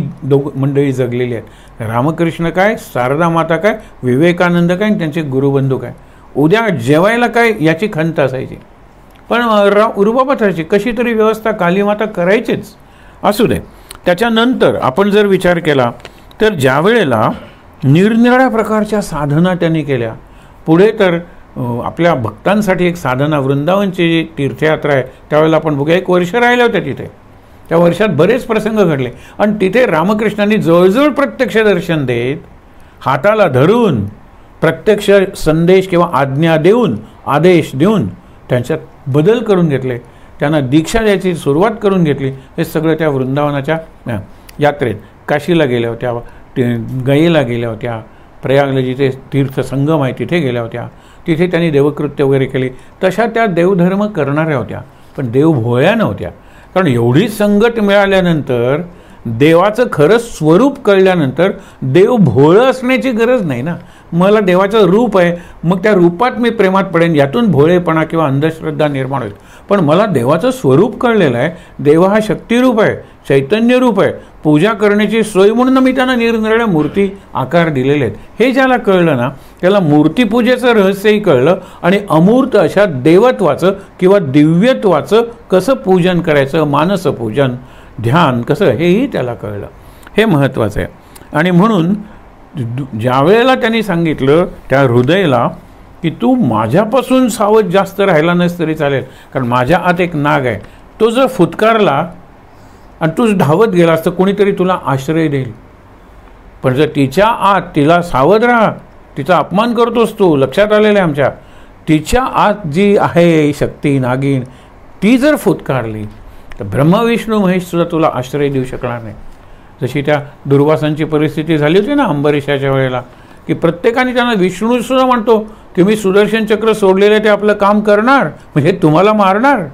मंडळी जगलेली आहेत. रामकृष्ण काय, शारदा माता काय, विवेकानंद काय, त्यांचे गुरुबंधू काय. उद्या जेवायला काय याची खंत असायची, पण रुबाबात राहायची. कशी तरी व्यवस्था कालीमाता करायचीच. असू दे. त्याच्यानंतर आपण जर विचार केला तर ज्या वेळेला निरनिराळ्या प्रकारच्या साधना त्यांनी केल्या, पुढे तर आपल्या भक्तांसाठी एक साधना, वृंदावनची जी तीर्थयात्रा आहे त्यावेळेला आपण बघूया, 1 वर्ष राहिलं होतं तिथे. त्या वर्षात बरेच प्रसंग घडले आणि तिथे रामकृष्णांनी जवळजवळ प्रत्यक्ष दर्शन देत, हाताला धरून प्रत्यक्ष संदेश किंवा आज्ञा देऊन, आदेश देऊन त्यांच्यात बदल करून घेतले. त्यांना दीक्षा द्यायची सुरुवात करून घेतली. हे सगळं त्या वृंदावनाच्या यात्रेत. काशीला गेल्या होत्या, गयेला गेल्या होत्या, प्रयागला जिथे तीर्थसंगम आहे तिथे गेल्या होत्या. तिथे त्यांनी देवकृत्य वगैरे केली. तशा त्या देवधर्म करणाऱ्या होत्या, पण देव भोळ्या नव्हत्या. कारण एवढी संगत मिळाल्यानंतर, देवाचं खरं स्वरूप कळल्यानंतर देव भोळं असण्याची गरज नाही ना. मला देवाचं रूप आहे, मग त्या रूपात मी प्रेमात पडेन, यातून भोळेपणा किंवा अंधश्रद्धा निर्माण होईल. पण मला देवाचं स्वरूप कळलेलं आहे. देव हा शक्तिरूप आहे, चैतन्य रूप आहे. पूजा करण्याची सोय म्हणून मी त्यांना निरनिराळ्या मूर्ती आकार दिलेले आहेत. हे ज्याला कळलं ना, त्याला मूर्तीपूजेचं रहस्यही कळलं आणि अमूर्त अशा देवत्वाचं किंवा दिव्यत्वाचं कसं पूजन करायचं, मानसपूजन, ध्यान कसं, हेही त्याला कळलं. हे महत्त्वाचं आहे. आणि म्हणून ज्या वेळेला त्यांनी सांगितलं त्या हृदयाला की तू माझ्यापासून सावध जास्त राहिला नाहीस तरी चालेल, कारण माझ्या आत एक नाग आहे, तो जर फुतकारला आणि तू धावत गेलास तर कोणीतरी तुला आश्रय देईल. पण जर तिच्या आत तिला सावध राहा, तिचा अपमान करतोस तू, लक्षात आलेलं आहे आमच्या, तिच्या आत जी आहे शक्ती नागिन ती जर फुतकारली तर ब्रह्मा विष्णू महेशसुद्धा तुला आश्रय देऊ शकणार नाही. जशी त्या दुर्वासांची परिस्थिती झाली होती ना अंबरीशाच्या वेळेला, की प्रत्येकाने त्यांना विष्णूसुद्धा म्हणतो की मी सुदर्शन चक्र सोडलेले ते आपलं काम करणार, म्हणजे तुम्हाला मारणार,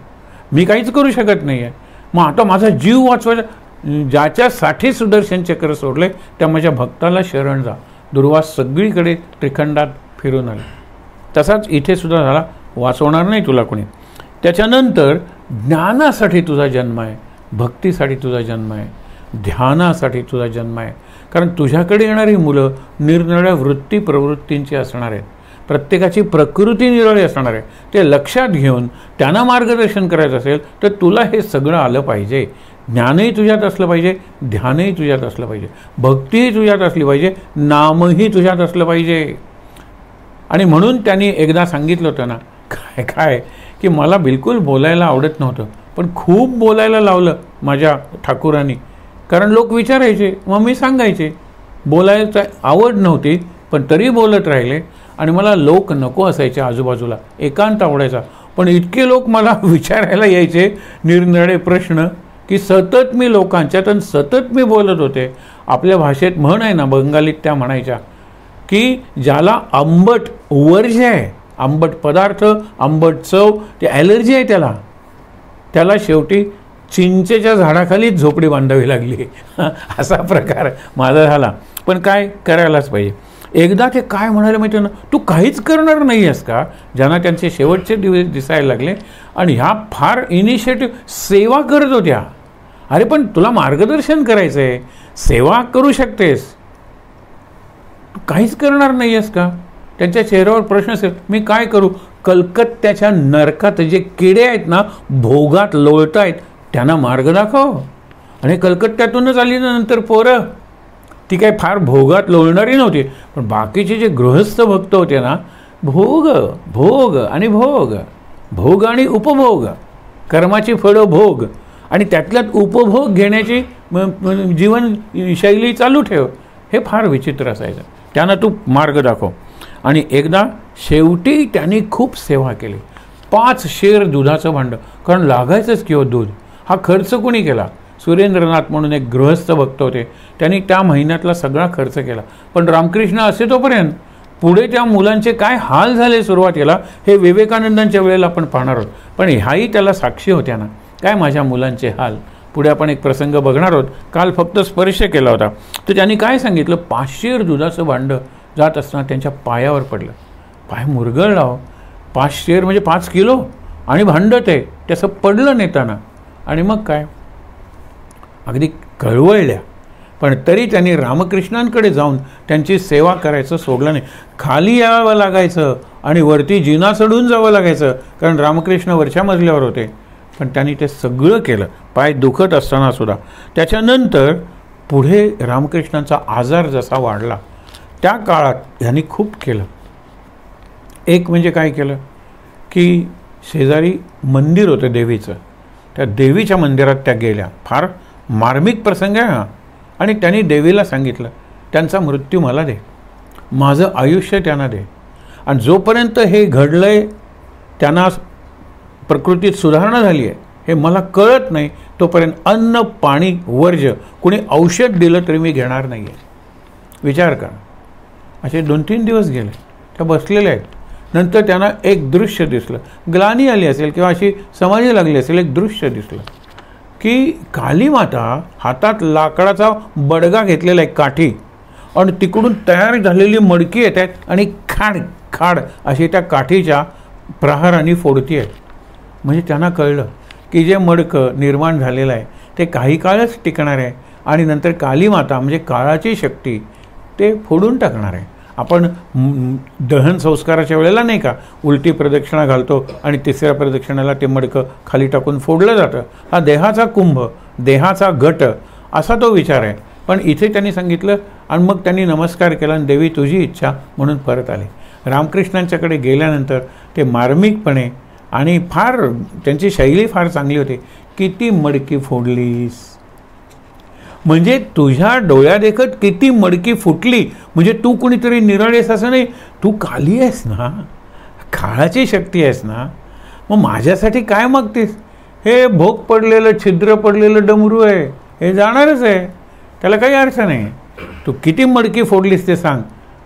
मी काहीच करू शकत नाही आहे. मग आता माझा जीव वाचवायचा, ज्याच्यासाठी सुदर्शन चक्र सोडले त्या माझ्या भक्ताला शरण जा. दुर्वास सगळीकडे त्रिखंडात फिरून आले. तसाच इथे सुद्धा झाला, वाचवणार नाही तुला कोणी. त्याच्यानंतर ज्ञानासाठी तुझा जन्म आहे, भक्तीसाठी तुझा जन्म आहे, ध्यानासाठी तुझा जन्म आहे. कारण तुझ्याकडे येणारी मुलं निरनिराळ्या वृत्ती प्रवृत्तींची असणार आहेत, प्रत्येकाची प्रकृती निराळी असणार आहे. ते लक्षात घेऊन त्यांना मार्गदर्शन करायचं असेल तर तुला हे सगळं आलं पाहिजे. ज्ञानही तुझ्यात असलं पाहिजे, ध्यानही तुझ्यात असलं पाहिजे, भक्तीही तुझ्यात असली पाहिजे, नामही तुझ्यात असलं पाहिजे. आणि म्हणून त्यांनी एकदा सांगितलं होतं ना, काय की मला बिलकुल बोलायला आवडत नव्हतं, पण खूप बोलायला लावलं माझ्या ठाकूरांनी. कारण लोक विचारायचे, मग मी सांगायचे. बोलायचं आवड नव्हती पण तरी बोलत राहिले. आणि मला लोक नको असायचे आजूबाजूला, एकांत आवडायचा. पण इतके लोक मला विचारायला यायचे निरनिराळे प्रश्न की सतत मी लोकांच्यात आणि सतत मी बोलत होते. आपल्या भाषेत म्हण आहे ना, बंगालीत त्या म्हणायच्या की ज्याला आंबट वर्ज्य आहे, आंबट पदार्थ, आंबट चव, ते ॲलर्जी आहे त्याला शेवटी चिंचेच्या झाडाखालीच झोपडी बांधावी लागली. असा प्रकार माझा झाला. पण काय करायलाच पाहिजे. एकदा ते काय म्हणाले माहिती ना, तू काहीच करणार नाही आहेस का? ज्यांना त्यांचे शेवटचे दिवस दिसायला लागले आणि ह्या फार इनिशिएटिव्ह सेवा करत होत्या. अरे पण तुला मार्गदर्शन करायचं आहे, सेवा करू शकतेस, तू काहीच करणार नाही आहेस का? त्यांच्या चेहऱ्यावर प्रश्न असेल, मी काय करू? कलकत्त्याच्या नरकात जे किडे आहेत ना, भोगात लोळत आहेत, त्यांना मार्ग दाखव. आणि कलकत्त्यातूनच आली ना नंतर पोरं, ती काय फार भोगात लोळणारी नव्हती. पण बाकीचे जे गृहस्थ भक्त होते ना, भोग भोग आणि भोग, भोग आणि उपभोग, कर्माची फळं भोग, आणि त्यातल्यात उपभोग घेण्याची जीवनशैली चालू ठेव. हे फार विचित्र असायचं. त्यांना तू मार्ग दाखव. आणि एकदा शेवटी त्यांनी खूप सेवा केली. 5 शेर दुधाचं भांडं, कारण लागायचंच किंवा दूध. हा खर्च कोणी केला? सुरेंद्रनाथ म्हणून एक गृहस्थ भक्त होते, त्यांनी त्या महिन्यातला सगळा खर्च केला. पण रामकृष्ण असे तोपर्यंत पुढे त्या मुलांचे काय हाल झाले सुरुवातीला, हे विवेकानंदांच्या वेळेला आपण पाहणार आहोत. पण ह्याही त्याला साक्षी होत्या ना, काय माझ्या मुलांचे हाल. पुढे आपण एक प्रसंग बघणार आहोत. काल फक्त स्पर्श केला होता. तर त्यांनी काय सांगितलं, 5 शेर दुधाचं भांडं जात असताना त्यांच्या पायावर पडलं. पाय मुरगळला हो. 5 शेर म्हणजे 5 किलो आणि भांडं ते त्याचं पडलं नेताना. आणि मग काय, अगदी कळवळल्या. पण तरी त्यांनी रामकृष्णांकडे जाऊन त्यांची सेवा करायचं सोडलं नाही. खाली यावं लागायचं आणि वरती जिना चढून जावं लागायचं, कारण रामकृष्ण वरच्या मजल्यावर होते. पण त्यांनी ते सगळं केलं, पाय दुखत असताना सुद्धा. त्याच्यानंतर पुढे रामकृष्णांचा आजार जसा वाढला त्या काळात ह्यांनी खूप केलं. एक म्हणजे काय केलं की शेजारी मंदिर होतं देवीचं, त्या देवीच्या मंदिरात त्या गेल्या. फार मार्मिक प्रसंग आहे हा. आणि त्यांनी देवीला सांगितलं, त्यांचा मृत्यू मला दे, माझं आयुष्य त्यांना दे. आणि जोपर्यंत हे घडलं आहे, त्यांना प्रकृतीत सुधारणा झाली आहे हे मला कळत नाही, तोपर्यंत अन्न पाणी वर्ज्य, कोणी औषध दिलं तरी मी घेणार नाही आहे. विचार करा. असे 2-3 दिवस गेले, त्या बसलेल्या आहेत. नंतर त्यांना एक दृश्य दिसलं, ग्लानी आली असेल किंवा अशी समाधी लागली असेल, एक दृश्य दिसलं की काली माता हातात लाकडाचा बडगा घेतलेला आहे, काठी, आणि तिकडून तयार झालेली मडकी येत आहेत आणि खाड खाड अशी त्या काठीच्या प्रहाराने फोडती आहेत. म्हणजे त्यांना कळलं की जे मडकं निर्माण झालेलं आहे ते काही काळच टिकणार आहे आणि नंतर काली माता म्हणजे काळाची शक्ती ते फोडून टाकणार आहे. आपण दहन संस्काराच्या वेळेला नाही का उलटी प्रदक्षिणा घालतो आणि तिसऱ्या प्रदक्षिणाला ते मडकं खाली टाकून फोडलं जातं. हा देहाचा कुंभ, देहाचा घट असा तो विचार आहे. पण इथे त्यांनी सांगितलं आणि मग त्यांनी नमस्कार केला आणि देवी तुझी इच्छा म्हणून परत आले. रामकृष्णांच्याकडे गेल्यानंतर ते मार्मिकपणे आणि फार त्यांची शैली फार चांगली होती. किती मडकी फोडलीस. म्हणजे तुझ्या डोळ्यादेखत किती मडकी फुटली. म्हणजे तू कुणीतरी निराळेस असं नाही, तू काली आहेस ना, काळाची शक्ती आहेस ना. मग माझ्यासाठी काय मागतेस. हे भोग पडलेलं छिद्र पडलेलं डमरू आहे, हे जाणारच आहे, त्याला काही अर्थ नाही. तू किती मडकी फोडलीस ते सांग.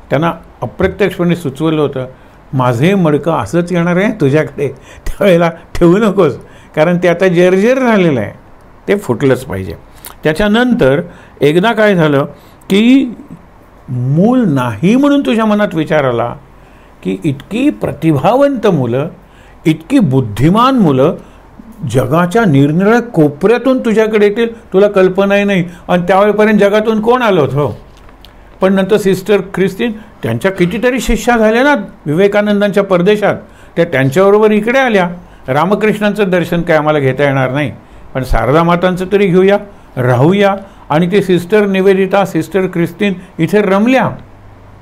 त्यांना अप्रत्यक्षपणे सुचवलं होतं, माझे मडकं असंच येणार आहे तुझ्याकडे, त्यावेळेला ठेवू नकोस, कारण ते आता जर्जर झालेलं आहे, ते फुटलंच पाहिजे. त्याच्यानंतर एकदा काय झालं की मूल नाही म्हणून तुझ्या मनात विचार आला की इतकी प्रतिभावंत मुलं, इतकी बुद्धिमान मुलं जगाच्या निरनिराळ्या कोपऱ्यातून तुझ्याकडे येतील, तुला कल्पनाही नाही. आणि त्यावेळेपर्यंत जगातून कोण आलं होतं. पण नंतर सिस्टर ख्रिस्तीन त्यांच्या कितीतरी शिष्या झाल्या ना विवेकानंदांच्या परदेशात, त्या त्यांच्याबरोबर इकडे आल्या. रामकृष्णांचं दर्शन काय आम्हाला घेता येणार नाही, पण शारदा मातांचं तरी घेऊया, राहूया. आणि ते सिस्टर निवेदिता, सिस्टर ख्रिस्तीन इथे रमल्या.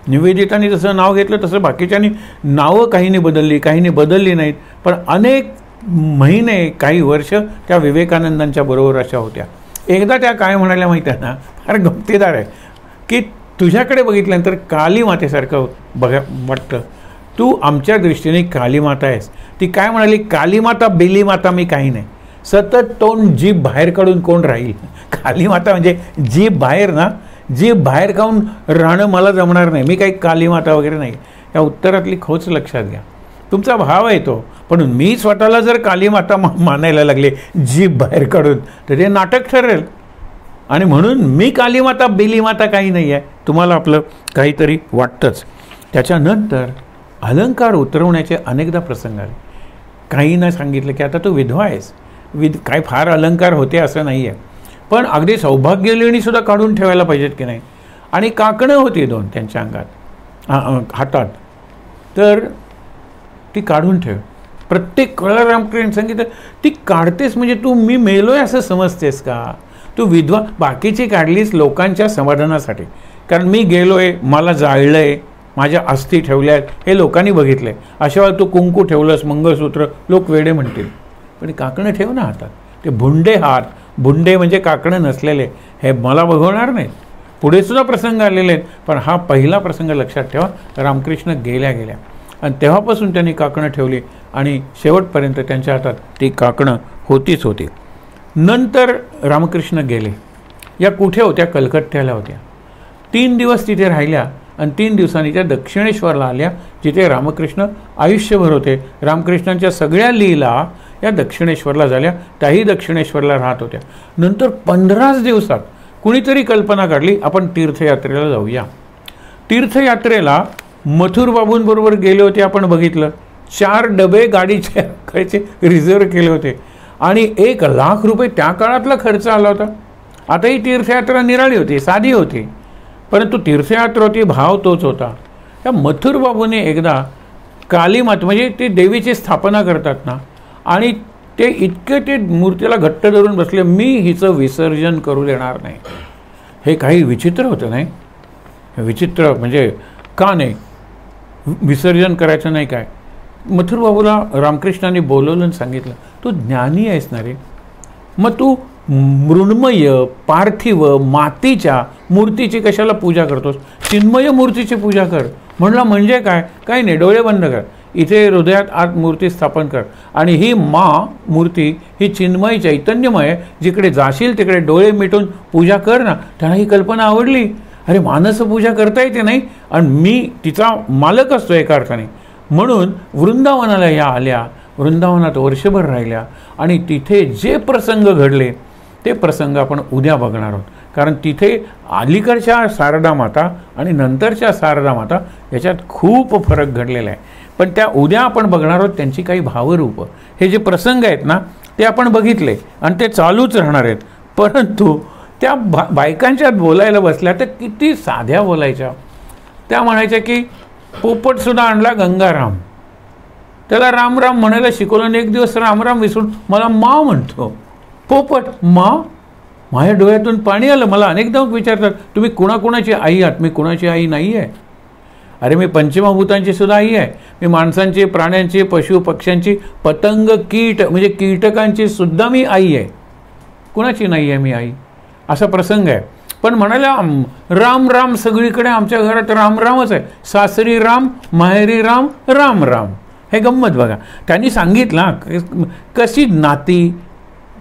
निवेदितांनी जसं नाव घेतलं तसं बाकीच्यांनी नावं काहींनी बदलली, काहींनी बदलली नाहीत, पण अनेक महिने, काही वर्ष त्या विवेकानंदांच्या बरोबर अशा होत्या. एकदा त्या काय म्हणाल्या माहिती आहे ना, फार गमतीदार आहे की तुझ्याकडे बघितल्यानंतर काली मातेसारखं वाटतं, तू आमच्या दृष्टीने काली माता आहेस. ती काय म्हणाली, काली माता बेली माता मी काही नाही, सतत तोंड जीभ बाहेर काढून कोण राहील. काली माता म्हणजे जीभ बाहेर ना, जीभ बाहेर काढून राहणं मला जमणार नाही, मी काही काली माता वगैरे नाही. या उत्तरातली खोच लक्षात घ्या. तुमचा भाव आहे तो, पण मी स्वतःला जर काली माता मानायला लागले जीभ बाहेर काढून तर ते नाटक ठरेल. आणि म्हणून मी काली माता बेली माता काही नाही आहे, तुम्हाला आपलं काहीतरी वाटतंच. त्याच्यानंतर अलंकार उतरवण्याचे अनेकदा प्रसंग आले. काहींना सांगितलं की आता तू विधवा आहेस, काय फार अलंकार होते असं नाही आहे, पण अगदी सौभाग्यलेणीसुद्धा काढून ठेवायला पाहिजेत की नाही. आणि काकणं होती 2 त्यांच्या अंगात हातात, तर ती काढून ठेव. प्रत्येक वेळा रामकृष्ण सांगितलं ती काढतेस म्हणजे तू मी मेलोय असं समजतेस का. तू विधवा बाकीची काढलीस लोकांच्या समाधानासाठी, कारण मी गेलोय, मला जाळलंय, माझ्या अस्थी ठेवल्या आहेत, हे लोकांनी बघितलंय. अशा वेळा तू कुंकू ठेवलंस, मंगळसूत्र, लोक वेडे म्हणतील. पण काकणं ठेव ना हातात. ते भुंडे हात, भुंडे म्हणजे काकणं नसलेले, हे मला बघवणार नाहीत. पुढे सुद्धा प्रसंग आलेले आहेत, पण हा पहिला प्रसंग लक्षात ठेवा. रामकृष्ण गेल्या आणि तेव्हापासून त्यांनी काकणं ठेवली आणि शेवटपर्यंत त्यांच्या हातात ती काकणं होतीच होती. नंतर रामकृष्ण गेले. या कुठे होत्या, कलकत्त्याला होत्या. 3 दिवस तिथे राहिल्या आणि 3 दिवसांनी त्या दक्षिणेश्वरला आल्या, जिथे रामकृष्ण आयुष्यभर होते. रामकृष्णांच्या सगळ्या लीला या दक्षिणेश्वरला झाल्या, त्याही दक्षिणेश्वरला राहत होत्या. नंतर 15 दिवसात कुणीतरी कल्पना काढली, आपण तीर्थयात्रेला जाऊया. तीर्थयात्रेला मथुर बाबूंबरोबर गेले होते, आपण बघितलं. 4 डबे गाडीचे खायचे रिझर्व केले होते आणि 1 लाख रुपये त्या काळातला खर्च आला होता. आता ही तीर्थयात्रा निराळी होती, साधी होती, परंतु तीर्थयात्रा होती, भाव तोच होता. त्या मथुर बाबूने एकदा कालीमाता म्हणजे ते देवीची स्थापना करतात ना, आणि ते इतके ते मूर्तीला घट्ट धरून बसले, मी हिचं विसर्जन करू देणार नाही. हे काही विचित्र होतं नाही. विचित्र म्हणजे का नाही विसर्जन करायचं नाही काय. मथुर बाबूला रामकृष्णांनी बोलवलं आणि सांगितलं, तू ज्ञानी आहेस ना रे, मग तू मृण्मय पार्थिव मातीच्या मूर्तीची कशाला पूजा करतोस, चिन्मय मूर्तीची पूजा कर. म्हणला म्हणजे काय, काही नाही, डोळे बंद कर, इथे हृदयात आत मूर्ती स्थापन कर आणि ही मूर्ती ही चिन्मय चैतन्यमय, जिकडे जाशील तिकडे डोळे मिटून पूजा कर ना. त्यांना ही कल्पना आवडली. अरे मानसपूजा करता येते नाही, आणि मी तिचा मालक असतो एका अर्थाने. म्हणून वृंदावनाला या आल्या, वृंदावनात वर्षभर राहिल्या आणि तिथे जे प्रसंग घडले ते प्रसंग आपण उद्या बघणार आहोत. कारण तिथे अलीकडच्या शारदा माता आणि नंतरच्या शारदा माता याच्यात खूप फरक घडलेला आहे. पण त्या उद्या आपण बघणार आहोत. त्यांची काही भावरूप, हे जे प्रसंग आहेत ना ते आपण बघितले आणि ते चालूच राहणार आहेत. परंतु त्या बायकांच्यात बोलायला बसल्या तर किती साध्या बोलायच्या. त्या म्हणायच्या की पोपटसुद्धा आणला गंगाराम, त्याला राम राम म्हणायला शिकवलं आणि एक दिवस राम राम विसरून मला मा म्हणतो. पोपट मा, माझ्या डोळ्यातून पाणी आलं. मला अनेकदा विचारतात, तुम्ही कुणाकुणाची आई आहात. मी कुणाची आई नाही आहे. अरे मी पंचमभूतांची सुद्धा आई आहे. मी माणसांची, प्राण्यांची, पशु पक्ष्यांची, पतंग कीट म्हणजे कीटकांची सुद्धा मी आई आहे. कुणाची नाही आहे मी आई, असा प्रसंग आहे. पण म्हणाल्या राम राम सगळीकडे, आमच्या घरात राम रामच आहे, सासरी राम, माहेरी राम, राम राम. हे गंमत बघा. त्यांनी सांगितलं कशी नाती,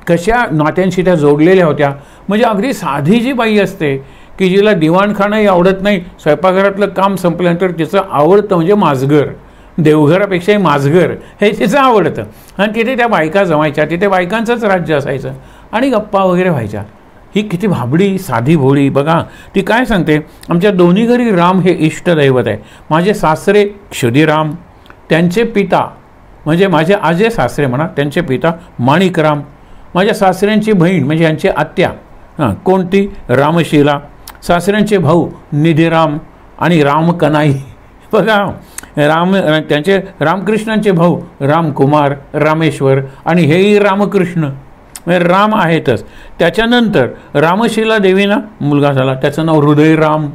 कशा नात्यांशी त्या जोडलेल्या होत्या. म्हणजे अगदी साधी जी बाई असते की जिला दिवाणखानाही आवडत नाही, स्वयंपाकघरातलं काम संपल्यानंतर तिचं आवडतं म्हणजे माजघर, देवघरापेक्षाही माजघर हे तिचं आवडतं. आणि तिथे त्या बायका जमायच्या, तिथे बायकांचंच राज्य असायचं आणि गप्पा वगैरे व्हायच्या. ही किती भाबडी साधी भोळी बघा. ती काय सांगते, आमच्या दोन्ही घरी राम हे इष्टदैवत आहे. माझे सासरे क्षुदिराम, त्यांचे पिता म्हणजे माझे आजे सासरे म्हणा, त्यांचे पिता माणिकराम. माझ्या सासऱ्यांची बहीण म्हणजे यांची आत्या कोणती, रामशिला. सासऱ्यांचे भाऊ निधिराम आणि रामकनाई. बघा त्यांचे रामकृष्णांचे भाऊ रामकुमार, रामेश्वर आणि हेही रामकृष्ण, राम आहेतच. त्याच्यानंतर रामशिला देवीना मुलगा झाला, त्याचं नाव हृदयराम.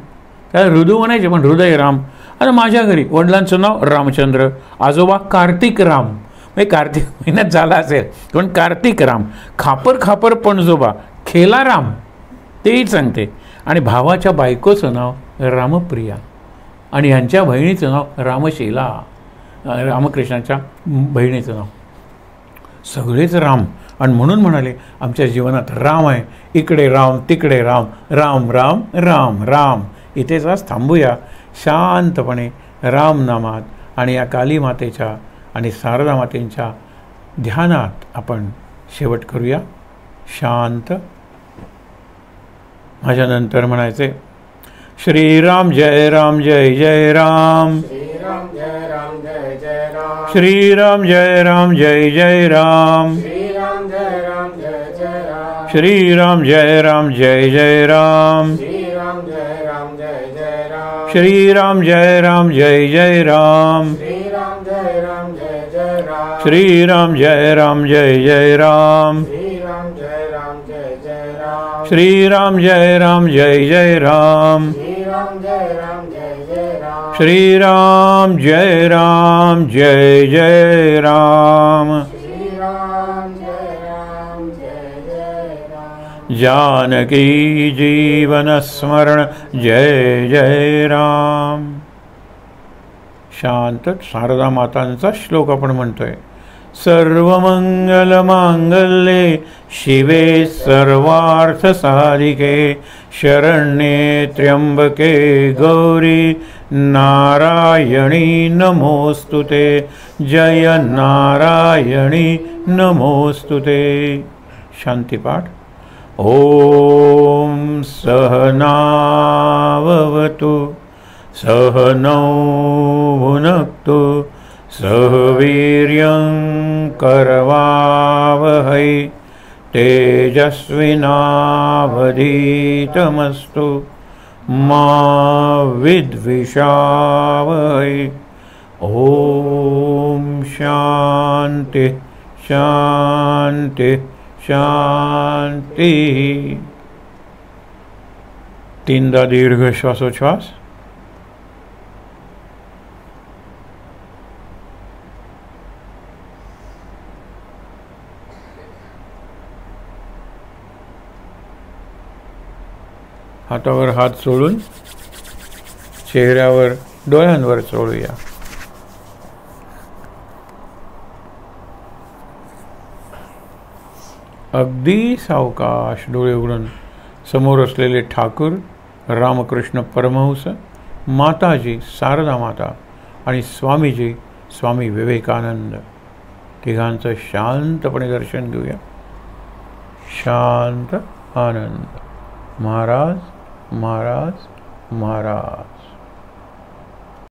त्याला हृदू म्हणायचे पण हृदयराम. आणि माझ्या घरी वडिलांचं नाव रामचंद्र, आजोबा कार्तिकराम, म्हणजे कार्तिक महिन्यात झाला असेल पण कार्तिकराम. खापर खापर पणजोबा खेलाराम, तेही सांगते. आणि भावाच्या बायकोचं नाव रामप्रिया आणि ह्यांच्या बहिणीचं नाव रामशिला, रामकृष्णाच्या बहिणीचं नाव. सगळेच राम. आणि म्हणून म्हणाले आमच्या जीवनात राम आहे, इकडे राम तिकडे राम, राम राम राम राम. इथेच आज थांबूया शांतपणे रामनामात आणि या कालीमातेच्या आणि शारदा मातेच्या ध्यानात आपण शेवट करूया शांत. माझ्यानंतर म्हणायचे श्रीराम जय राम जय जय राम, श्रीराम जय राम जय जय राम, श्रीराम जय राम जय जय राम, श्रीराम जय राम जय जय राम, श्रीराम जय राम जय जय राम, श्रीराम जय राम जय जय राम, श्रीराम जय राम जय जय राम, श्रीराम जय राम जय जय राम, श्रीराम जय राम जय जय राम, श्रीराम जय राम जय जय राम, श्रीराम जय राम जय जय राम, श्रीराम जय राम जय जय राम, श्रीराम जय राम जय जय राम. श्रीराम जय राम जय जय राम. जानकी जीवन स्मरण जय जय राम. शांत शारदा मातांचा श्लोक आपण म्हणतोय. सर्वमंगल मांगल्ये शिवे सर्वार्थ साधिके शरण्ये त्र्यंबके गौरी नारायणी नमोस्तुते. जय नारायणी नमोस्तुते. शांतिपाठ. ओम सहनाववतु सहनौ भुनक्तु सह वीर्यं करवावहै तेजस्विनावधीतमस्तु मा विद्विषावहै. ओम शांति शांति शांति. तीनदा दीर्घ श्वासोच्छ्वास. हातावर हात सोडून चेहऱ्यावर डोळ्यांवर सोडूया. अगदी सावकाश डोळे उघडून समोर असलेले ठाकूर रामकृष्ण परमहंस, माताजी शारदा माता आणि स्वामीजी स्वामी विवेकानंद तिघांचं शांतपणे दर्शन घेऊया. शांत आनंद. महाराज महाराज महाराज.